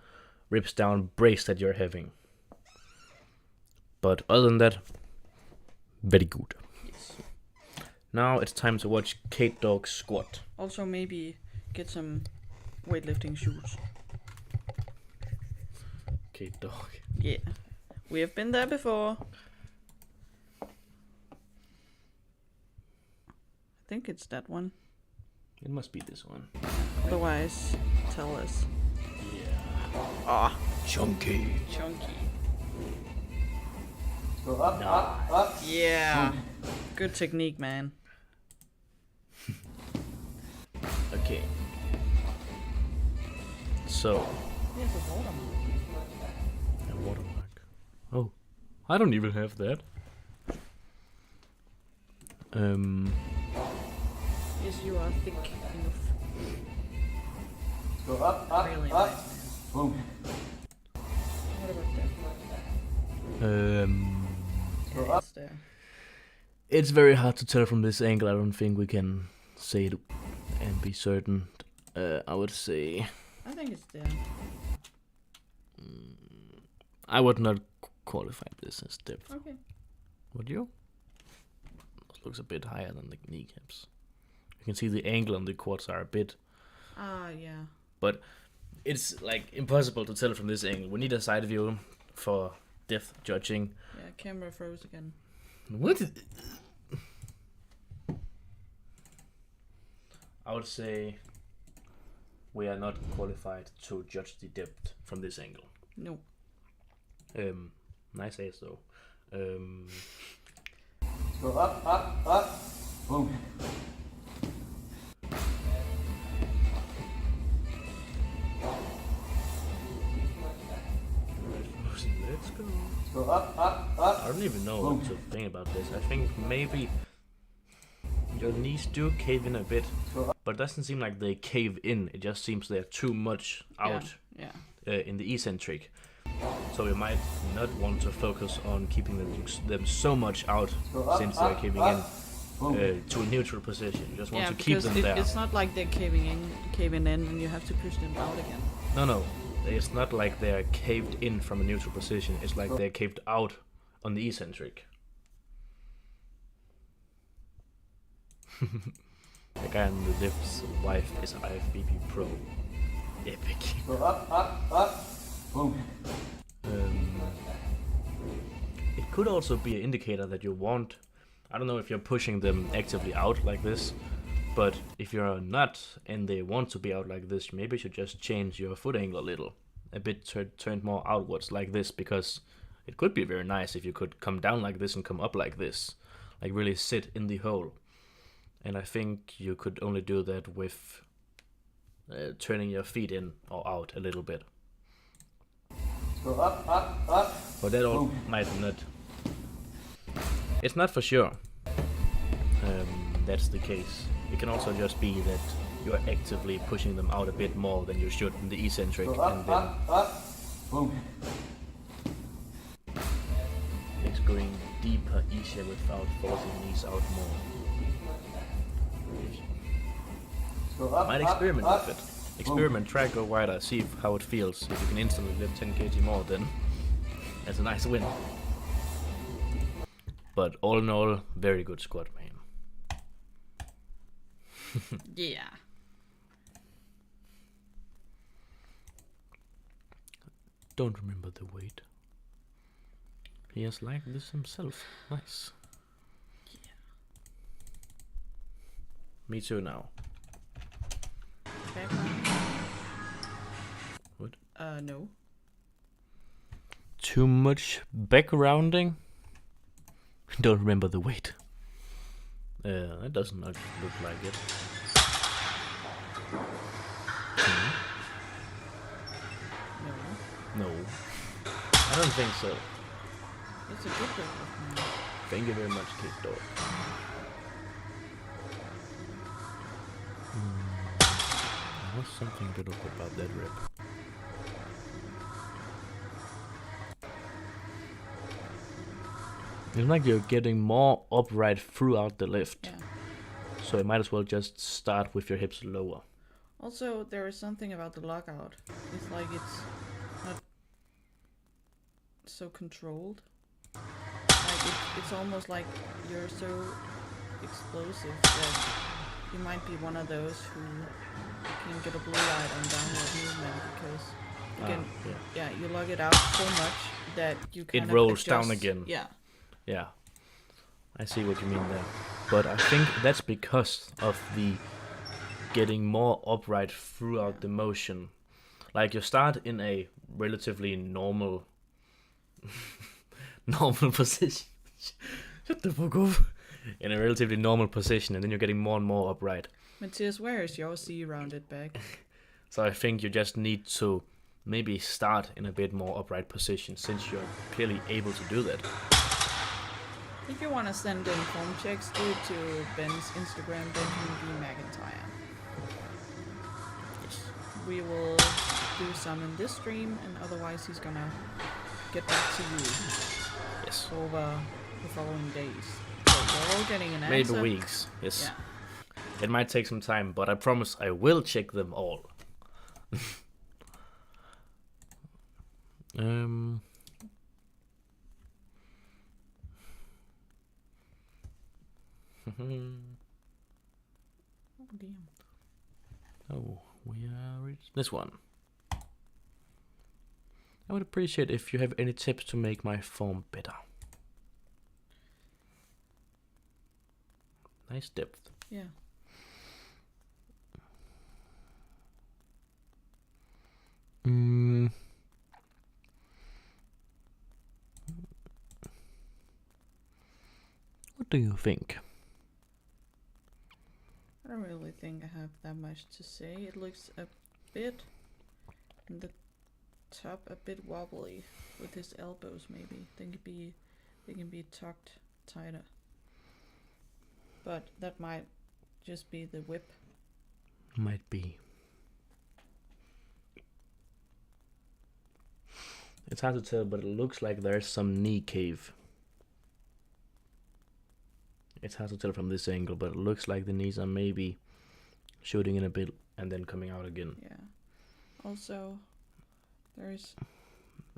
ribs down brace that you're having. But other than that, very good. Yes. Now it's time to watch Kate Dog squat. Also, maybe get some weightlifting shoes. Kate Dog. Yeah. We have been there before. I think it's that one. It must be this one. Otherwise, tell us. Yeah. Ah, Chunky. chunky. Go up. Yeah. Good technique, man. Okay. So. Here's a watermark. A watermark. Oh. I don't even have that. Yes, you are thick enough. Go up. Really nice. Boom. What about that? Go up. It's there. It's very hard to tell from this angle. I don't think we can say it and be certain. I would say I think it's there. I would not qualify this as depth. Okay. Would you? This looks a bit higher than the kneecaps. You can see the angle on the quads are a bit, Ah, yeah. but it's like impossible to tell from this angle. We need a side view for depth judging. Yeah, camera froze again. What? I would say we are not qualified to judge the depth from this angle. No. Nice ass though. Go up. Boom. Let's go. Go up. I don't even know what to think about this. I think maybe your knees do cave in a bit, but it doesn't seem like they cave in. It just seems they're too much out Yeah. in the eccentric. So you might not want to focus on keeping them so much out since they're caving in to a neutral position. You just want to keep them there. It's not like they're caving in, and you have to push them out again. No. It's not like they're caved in from a neutral position. It's like they're caved out on the eccentric. The guy on the left's wife is IFBB Pro. Epic. Go up. Boom. It could also be an indicator that you want, I don't know if you're pushing them actively out like this, but if you're not and they want to be out like this, maybe you should just change your foot angle a little. A bit turned more outwards like this, because it could be very nice if you could come down like this and come up like this. Like really sit in the hole. And I think you could only do that with turning your feet in or out a little bit. Go up. But that all might not. It's not for sure. That's the case. It can also just be that you are actively pushing them out a bit more than you should in the eccentric, and then Boom. it's going deeper, easier without forcing knees out more. Go up. Might experiment with it. Experiment, try go wider, see how it feels. If you can instantly lift 10 kg more, then that's a nice win. But all in all, very good squat, man. Yeah. Don't remember the weight. He has liked this himself. Nice. Yeah. Me too now. Background? What? No. Too much backgrounding? Don't remember the weight. That doesn't look like it. No. I don't think so. It's a good record. Thank you very much, Kid Dog. There was something good about that rip. It's like you're getting more upright throughout the lift. Yeah. So you might as well just start with your hips lower. Also, there is something about the lockout. It's like it's not so controlled. Like it's almost like you're so explosive that you might be one of those who can get a blue light on downward movement because you can, you log it out so much that you kind it of rolls adjust. down again. Yeah. Yeah, I see what you mean there. But I think that's because of the getting more upright throughout the motion. Like you start in a relatively normal position. Shut the fuck up. In a relatively normal position, and then you're getting more and more upright. Matthias, where is your C-rounded back? So I think you just need to maybe start in a bit more upright position, since you're clearly able to do that. If you want to send in form checks, do it to Ben's Instagram, Benjamin B. McIntyre. Yes. We will do some in this stream, and otherwise he's gonna get back to you. Yes. Over the following days. So you're all getting an answer. Maybe weeks. Yes. Yeah. It might take some time, but I promise I will check them all. Oh, damn. Oh, we are reached this one. I would appreciate if you have any tips to make my form better. Nice depth. Yeah. What do you think? I don't really think I have that much to say. It looks a bit in the top a bit wobbly with his elbows maybe. They can be tucked tighter. But that might just be the whip. Might be. It's hard to tell, but it looks like there's some knee cave. It's hard to tell from this angle, but it looks like the knees are maybe shooting in a bit and then coming out again. Yeah. Also, there's...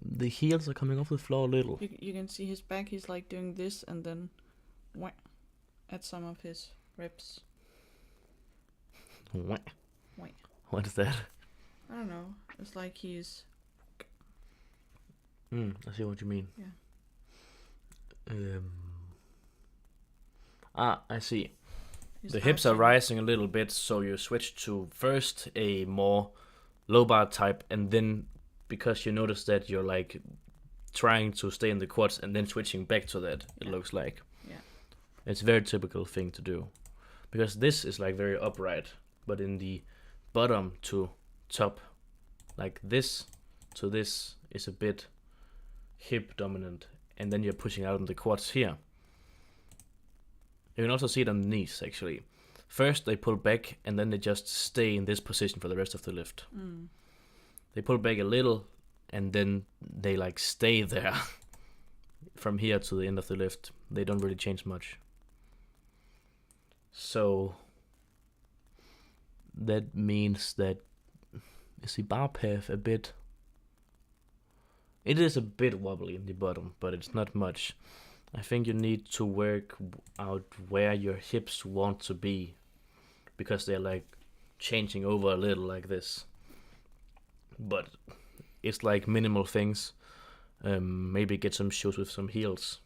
The heels are coming off the floor a little. You can see his back, he's like doing this and then whack at some of his reps. What? Wait. What is that? I don't know. It's like he's. I see what you mean. Yeah. I see. He's The hips are arching. rising a little bit, so you switch to first a more low bar type, and then because you notice that you're like trying to stay in the quads and then switching back to that, it looks like. Yeah. It's a very typical thing to do. Because this is like very upright, but in the bottom to top, like this to this is a bit hip dominant, and then you're pushing out in the quads here. You can also see it on the knees actually. First they pull back and then they just stay in this position for the rest of the lift. They pull back a little and then they like stay there from here to the end of the lift. They don't really change much. So that means that is the bar path a bit. It is a bit wobbly in the bottom, but it's not much. I think you need to work out where your hips want to be, because they're like changing over a little like this. But it's like minimal things. Maybe get some shoes with some heels.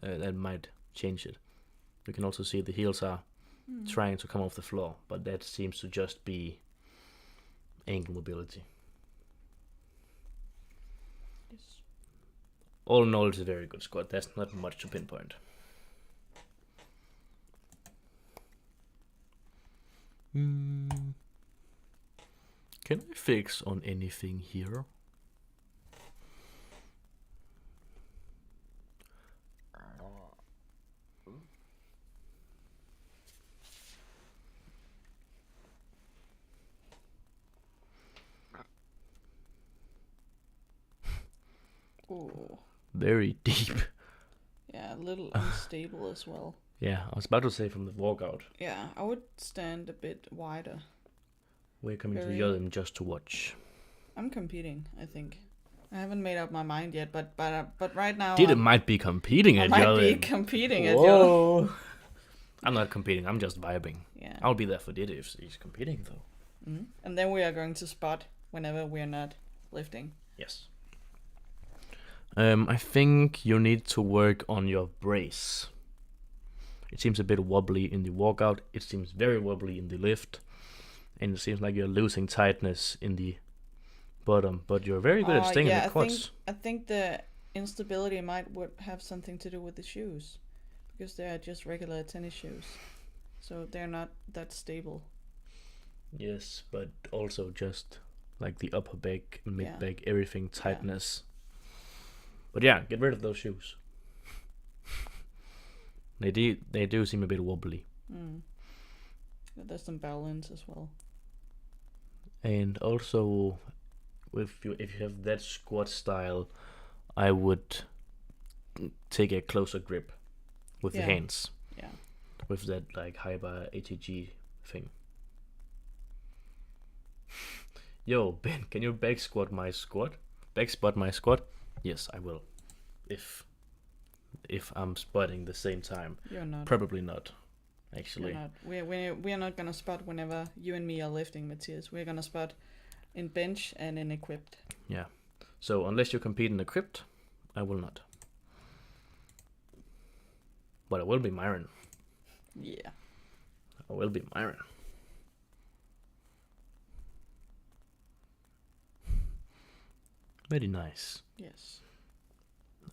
That might change it. You can also see the heels are trying to come off the floor, but that seems to just be ankle mobility. Yes. All in all, it's a very good squat. There's not much to pinpoint. Can I fix on anything here? Oh. Very deep. Yeah, a little unstable as well. Yeah, I was about to say from the walkout. Yeah, I would stand a bit wider. We're coming to Very- the other just to watch. I'm competing, I think. I haven't made up my mind yet, but right now Didde might be competing I at might Jolly. be competing at Jolly. Whoa. I'm not competing, I'm just vibing. Yeah. I'll be there for Didde if he's competing though. And then we are going to spot whenever we are not lifting. Yes. I think you need to work on your brace. It seems a bit wobbly in the walkout. It seems very wobbly in the lift. And it seems like you're losing tightness in the bottom. But you're very good at staying in the quads. I think the instability would have something to do with the shoes. Because they are just regular tennis shoes. So they're not that stable. Yes, but also just like the upper back, mid Yeah. back, everything tightness. But yeah, get rid of those shoes. They do seem a bit wobbly. There's some balance as well. And also, if you have that squat style, I would take a closer grip with the Yeah. hands. Yeah. With that like high bar ATG thing. Yo, Ben, can you back squat my squat? Back spot my squat? Yes, I will. If I'm spotting the same time. You're not. Probably not, actually. You're not. We are not gonna spot whenever you and me are lifting, Matthias. We're gonna spot in bench and in equipped. Yeah. So unless you compete in equipped, I will not. But I will be Myron. Yeah. I will be Myron. Very nice. Yes.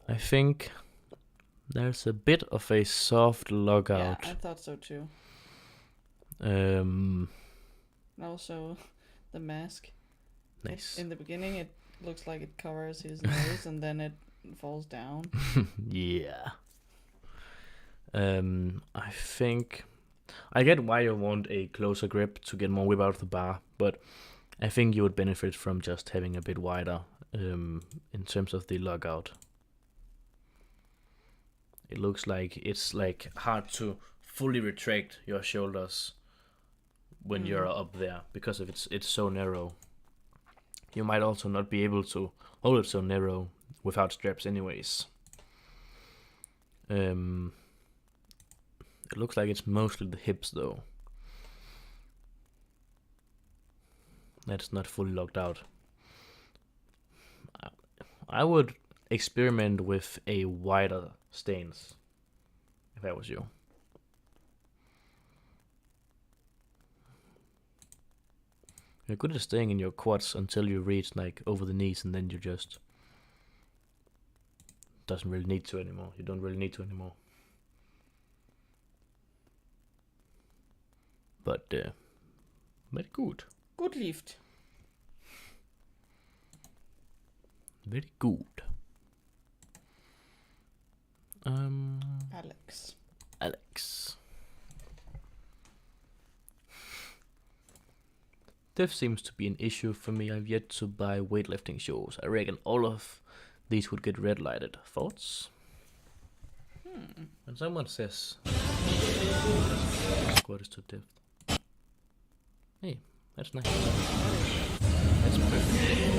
I think there's a bit of a soft Yeah, logout. I thought so too. Um, And also the mask. nice. In the beginning it looks like it covers his nose and then it falls down. Yeah. I think I get why you want a closer grip to get more whip out of the bar, but I think you would benefit from just having a bit wider in terms of the logout. It looks like it's like hard to fully retract your shoulders when you're up there because of it's so narrow. You might also not be able to hold it so narrow without straps anyways. It looks like it's mostly the hips though. that's not fully locked out. I would experiment with a wider stance if I was you. You're good at staying in your quads until you reach like over the knees, and then you just doesn't really need to anymore. You don't really need to anymore. But very good. Good lift. Very good. Alex. This seems to be an issue for me. I've yet to buy weightlifting shoes. I reckon all of these would get red lighted. Thoughts? When someone says squat is too depth. Hey, that's nice. That's perfect.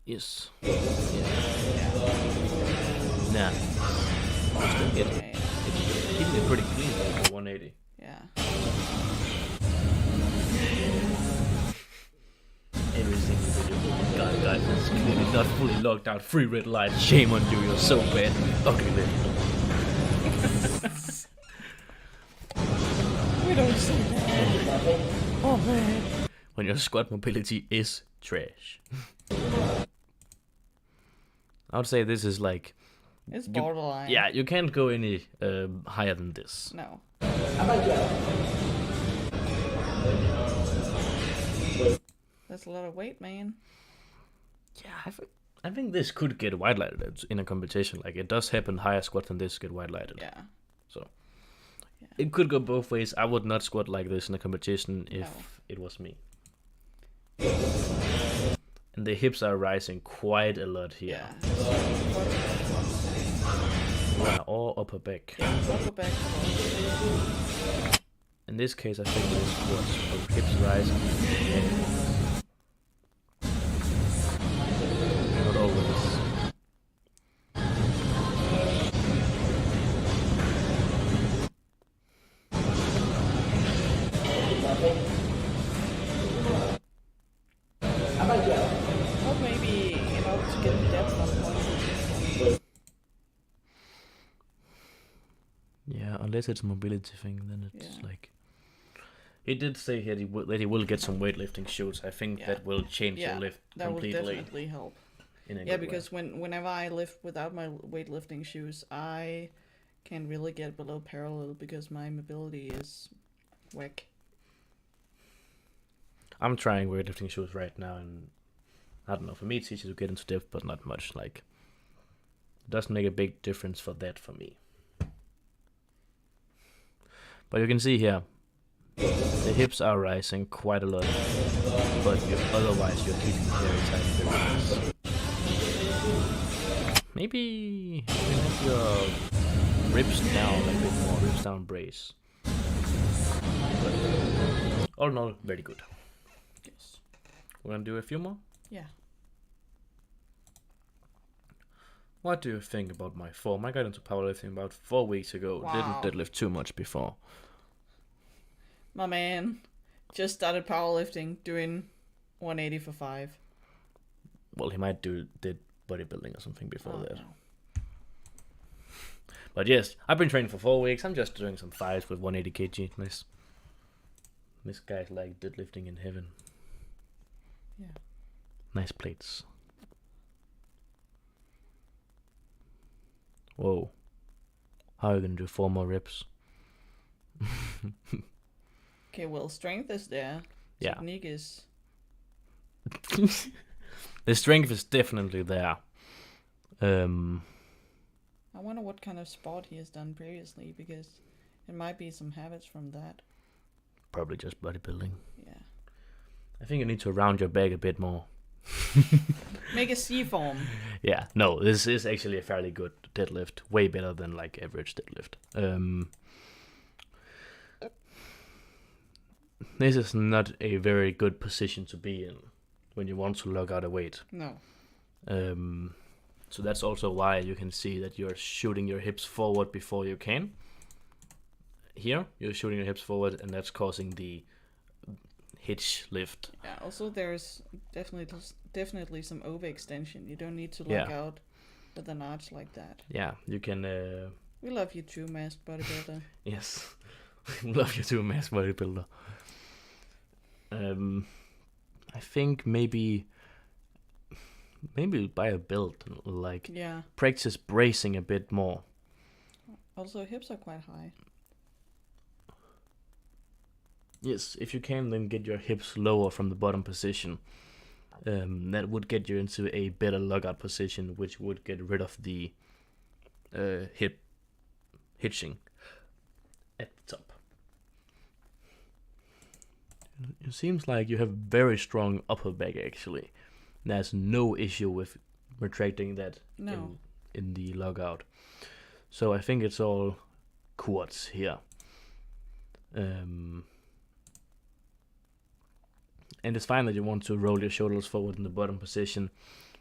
Yes. Nah. Still get it. It's keeping it pretty clean though for 180. Yeah. Every single video. Oh my god, guys, it's clearly not fully locked out. Free red light. Shame on you, you're so bad. Okay, then. We don't see that. Oh man. When your squat mobility is trash. I would say this is like... It's borderline. Yeah, you can't go any higher than this. No. That's a lot of weight, man. Yeah, I think this could get wide lighted in a competition. Like, it does happen higher squat than this get wide lighted. Yeah. So, it could go both ways. I would not squat like this in a competition if it was me. And the hips are rising quite a lot here. Yeah, or upper back. Yeah, upper back. In this case, I think it is squats, hips rising. Not always. Or maybe in order to get the depth on point. Yeah, unless it's a mobility thing, then it's like... He did say here that he will get some weightlifting shoes. I think that will change your lift completely. That will definitely help. Because whenever I lift without my weightlifting shoes, I can't really get below parallel because my mobility is whack. I'm trying weightlifting shoes right now, and I don't know, for me it's easy to get into depth, but not much. Like, it doesn't make a big difference for that for me. But you can see here, the hips are rising quite a lot, but otherwise you're keeping very tight and very nice. Maybe you can have your ribs down a bit more, ribs down brace. But all in all, very good. Yes. We're gonna do a few more? Yeah. What do you think about my form? I got into powerlifting about 4 weeks ago. Wow. Didn't deadlift too much before. My man just started powerlifting, doing 180 for 5. Well, he might did bodybuilding or something before that. No. But yes, I've been training for 4 weeks. I'm just doing some fives with 180 kg. Nice. This guy's like deadlifting in heaven. Yeah. Nice plates. Whoa. How are you gonna do 4 more reps? Okay, well, strength is there. Yeah. Technique is... The strength is definitely there. I wonder what kind of sport he has done previously, because it might be some habits from that. Probably just bodybuilding. Yeah. I think you need to round your back a bit more. Make a C form. Yeah, no, this is actually a fairly good deadlift. Way better than like average deadlift. this is not a very good position to be in when you want to log out a weight. No. So that's also why you can see that you're shooting your hips forward before you can. Here, you're shooting your hips forward, and that's causing the hitch lift. Yeah, also there's definitely some overextension. You don't need to log out with an arch like that. Yeah, you can... We love you too, masked bodybuilder. Yes, we love you too, masked bodybuilder. I think maybe buy a belt, like practice bracing a bit more. Also, hips are quite high. Yes, if you can, then get your hips lower from the bottom position. That would get you into a better logout position, which would get rid of the hip hitching at the top. It seems like you have very strong upper back, actually. There's no issue with retracting that in the logout. So I think it's all quads here. And it's fine that you want to roll your shoulders forward in the bottom position,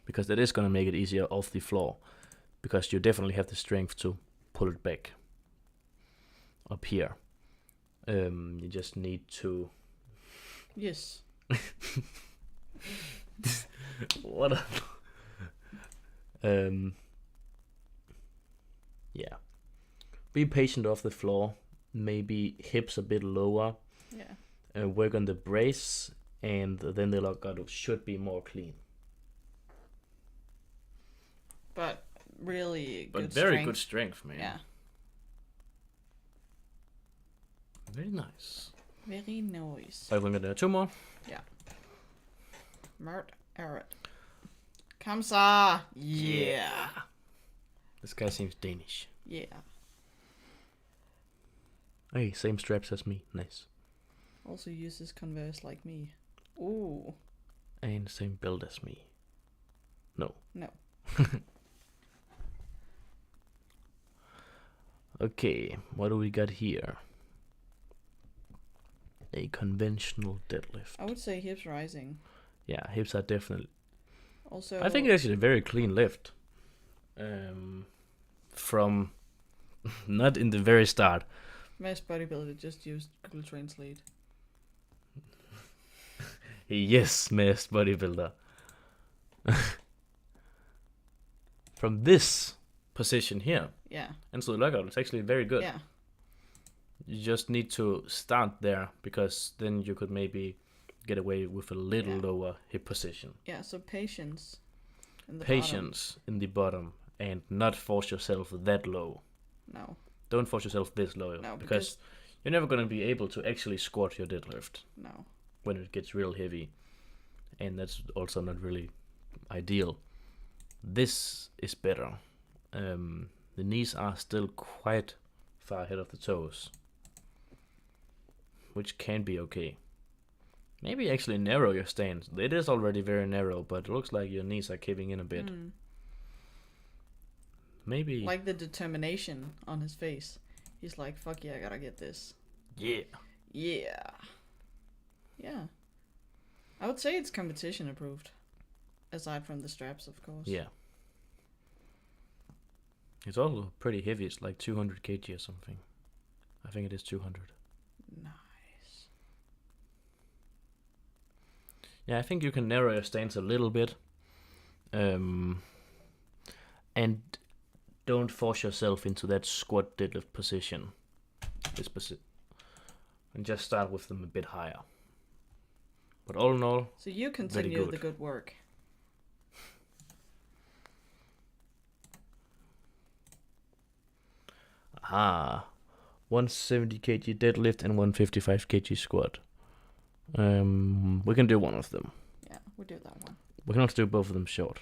because that is going to make it easier off the floor, because you definitely have the strength to pull it back up here. You just need to... Yes. What a... yeah. Be patient off the floor. Maybe hips a bit lower. Yeah. Work on the brace, and then the logout should be more clean. But really but good very strength. good strength, man. Yeah. Very nice. Very nice. Are we gonna do 2 more? Yeah. Mert Eret. Kamsa! Yeah. This guy seems Danish. Yeah. Hey, same straps as me. Nice. Also uses Converse like me. Ooh. And same build as me. No. No. Okay, what do we got here? A conventional deadlift. I would say hips rising. Yeah, hips are definitely... Also... I think it's actually a very clean lift. From... not in the very start. Masked bodybuilder just used Google Translate. Yes, masked bodybuilder. From this position here. Yeah. And so the logout, it's actually very good. Yeah. You just need to start there, because then you could maybe get away with a little lower hip position. Yeah, so patience in the Patience in the bottom, and not force yourself that low. No. Don't force yourself this low, No, because you're never going to be able to actually squat your deadlift. No. When it gets real heavy. And that's also not really ideal. This is better. The knees are still quite far ahead of the toes, which can be okay. Maybe actually narrow your stance. It is already very narrow, but it looks like your knees are caving in a bit. Maybe... like the determination on his face. He's like, fuck yeah, I gotta get this. Yeah. Yeah. Yeah. I would say it's competition approved. Aside from the straps, of course. Yeah. It's also pretty heavy. It's like 200 kg or something. I think it is 200. Nice. Yeah, I think you can narrow your stance a little bit. And don't force yourself into that squat deadlift position. And just start with them a bit higher. But all in all, so you continue the good work. Aha. 170 kg deadlift and 155 kg squat. We can do one of them. Yeah, we'll do that one. We can also do both of them short.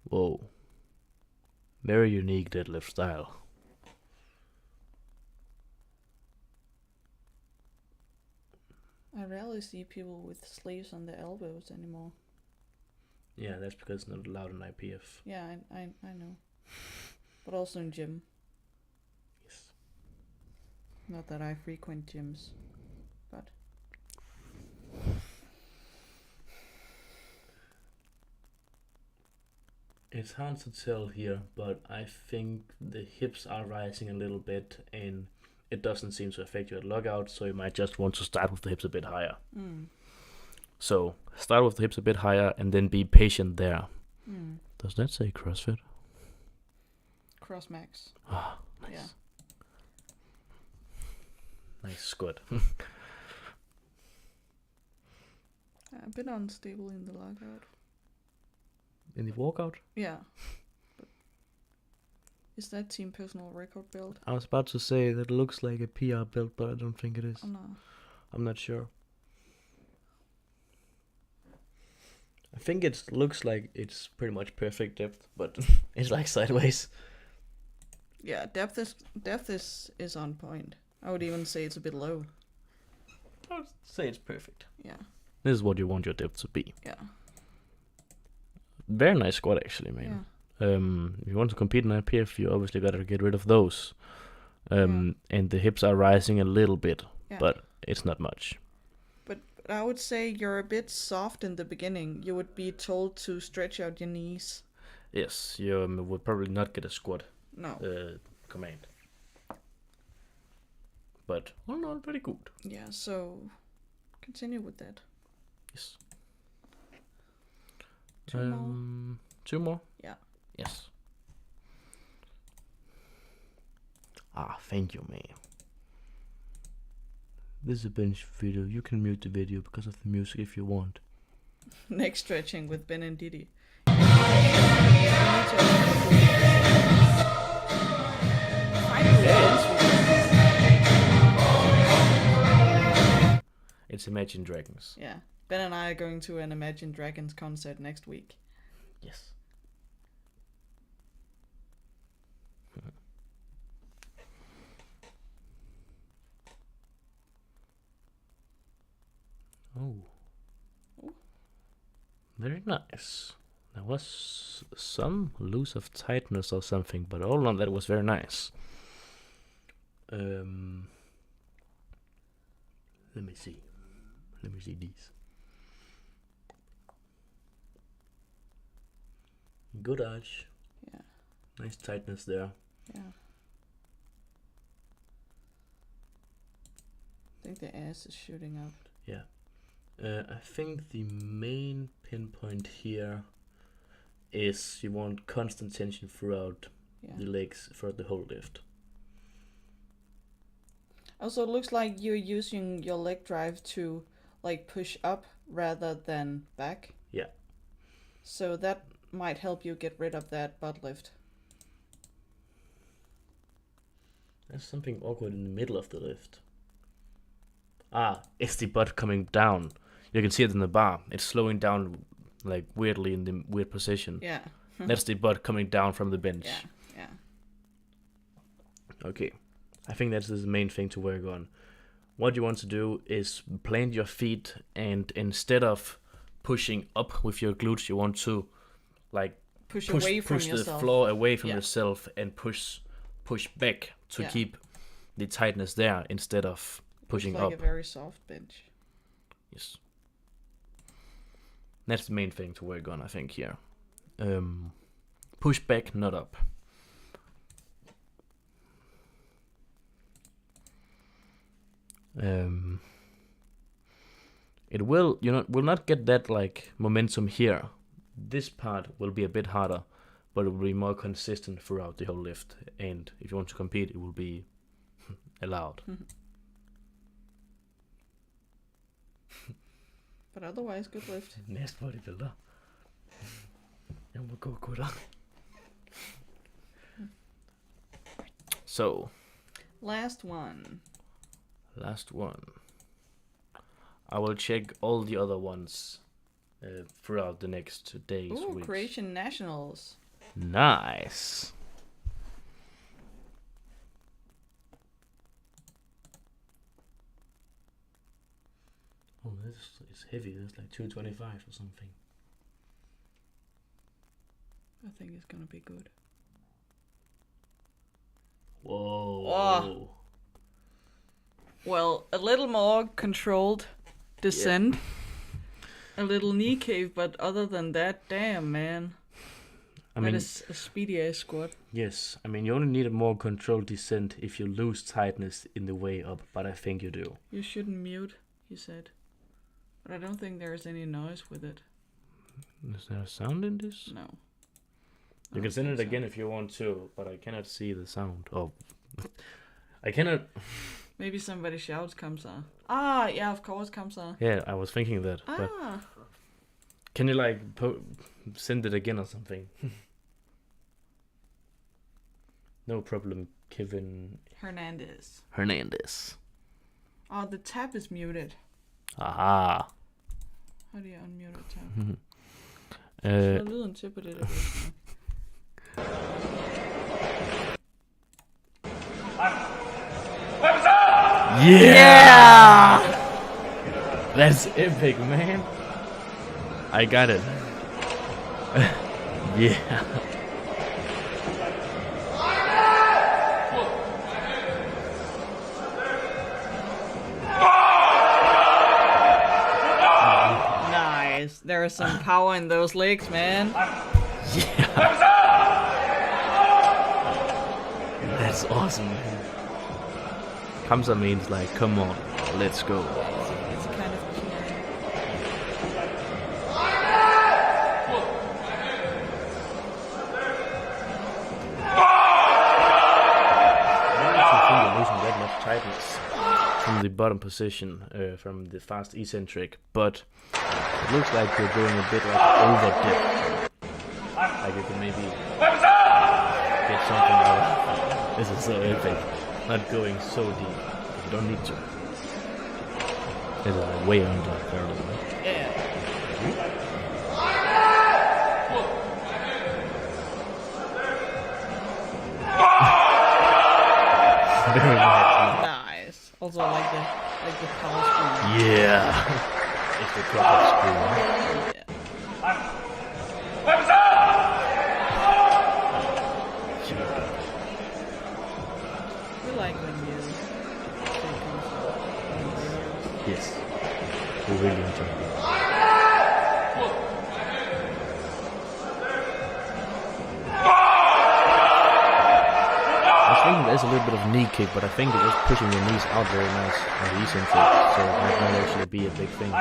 Whoa. Very unique deadlift style. I rarely see people with sleeves on their elbows anymore. Yeah, that's because it's not allowed in IPF. Yeah, I know. But also in gym. Yes. Not that I frequent gyms, but It's hard to tell here, but I think the hips are rising a little bit, and it doesn't seem to affect you at lockout, so you might just want to start with the hips a bit higher. So start with the hips a bit higher, and then be patient there. Does that say CrossFit? cross max. Ah, nice. Yeah. Nice squat. A bit unstable in the lockout. In the walkout? Yeah. But is that team personal record build? I was about to say that looks like a PR build, but I don't think it is. Oh no. I'm not sure. I think it looks like it's pretty much perfect depth, but it's like sideways. Yeah, depth is on point. I would even say it's a bit low. I would say it's perfect. Yeah. This is what you want your depth to be. Yeah. Very nice squat actually, man. If you want to compete in IPF, you obviously gotta get rid of those. And the hips are rising a little bit, but it's not much. But I would say you're a bit soft in the beginning. You would be told to stretch out your knees. Yes, you would probably not get a squat command. But all in all, pretty good. Yeah, so continue with that. Yes. Two more? 2 more? Yeah. Yes. Ah, thank you, man. This is a bench video. You can mute the video because of the music if you want. Neck stretching with Ben and Didde. It's Imagine Dragons. Yeah. Ben and I are going to an Imagine Dragons concert next week. Yes. Oh. Very nice. There was some loss of tightness or something, but all on that was very nice. Let me see. Let me see these. Good arch. Yeah. Nice tightness there. Yeah. I think the ass is shooting out. Yeah. I think the main pinpoint here is you want constant tension throughout the legs for the whole lift. Also, it looks like you're using your leg drive to like push up rather than back. Yeah. So that might help you get rid of that butt lift. There's something awkward in the middle of the lift. Ah, it's the butt coming down. You can see it in the bar. It's slowing down like weirdly in the weird position. Yeah. That's the butt coming down from the bench. Yeah, yeah. Okay. I think that's the main thing to work on. What you want to do is plant your feet, and instead of pushing up with your glutes, you want to like push the yourself. floor away from yourself and push back to keep the tightness there instead of pushing like up. A very soft bench. Yes. That's the main thing to work on, I think, here. Push back, not up. It will not get that like momentum here. This part will be a bit harder, but it will be more consistent throughout the whole lift. And if you want to compete, it will be allowed. But otherwise, good lift. Næste bodybuilder. Jeg må gå, gutter. So. Last one. I will check all the other ones throughout the next days. Ooh, weeks. Croatian Nationals. Nice. Oh, this is heavy. That's like 225 or something. I think it's gonna be good. Whoa. Oh. Well, a little more controlled descent. A little knee cave, but other than that, damn, man. I mean, that is a speedy ass squat. yes. I mean, you only need a more controlled descent if you lose tightness in the way up, but I think you do. You shouldn't mute, he said. But I don't think there's any noise with it. Is there a sound in this? No. You can send it again if you want to, but I cannot see the sound. Oh, I cannot. Maybe somebody shouts Kamsa. Ah, yeah, of course, Kamsa. Yeah, I was thinking that. But can you like send it again or something? No problem, Kevin Hernandez. Oh, the tab is muted. Aha. How do you unmute a tab? Slå lyden til på det der. Yeah! That's epic, man. I got it. Yeah. Nice. There is some power in those legs, man. Yeah. That's awesome, man. Kamsa means like, come on, let's go. It's kind of that much tightness from the bottom position, from the fast eccentric, but it looks like you're going a bit like over dip. Like you can maybe get something out of it. This is so epic. Not going so deep. You don't need to. It's like way under apparently, right? yeah. Very nice. Nice. Also like the power screen. Yeah. It's the proper screen. We like when you Yes. We really enjoy it. I was thinking there's a little bit of knee kick, but I think it was pushing your knees out very nice on the eccentric, so it might not actually be a big thing.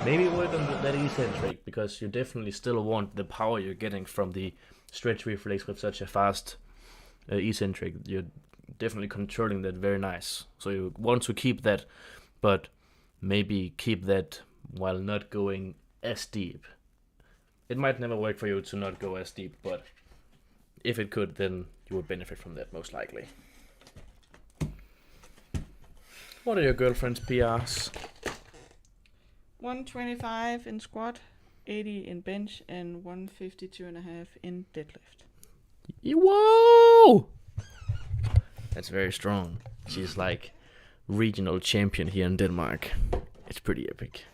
Maybe work on that eccentric, because you definitely still want the power you're getting from the stretch reflex with such a fast eccentric. You're definitely controlling that very nice. So you want to keep that, but maybe keep that while not going as deep. It might never work for you to not go as deep, but if it could, then you would benefit from that most likely. What are your girlfriend's PRs? 125 in squat, 80 in bench, and 152.5 in deadlift. Whoa! That's very strong. She's like regional champion here in Denmark. It's pretty epic.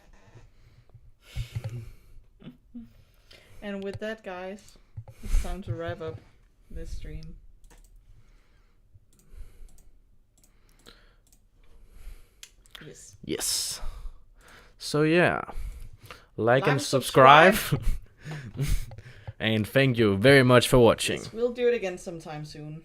And with that, guys, it's time to wrap up this stream. Yes. Yes. So yeah, like and subscribe. And thank you very much for watching. Yes, we'll do it again sometime soon.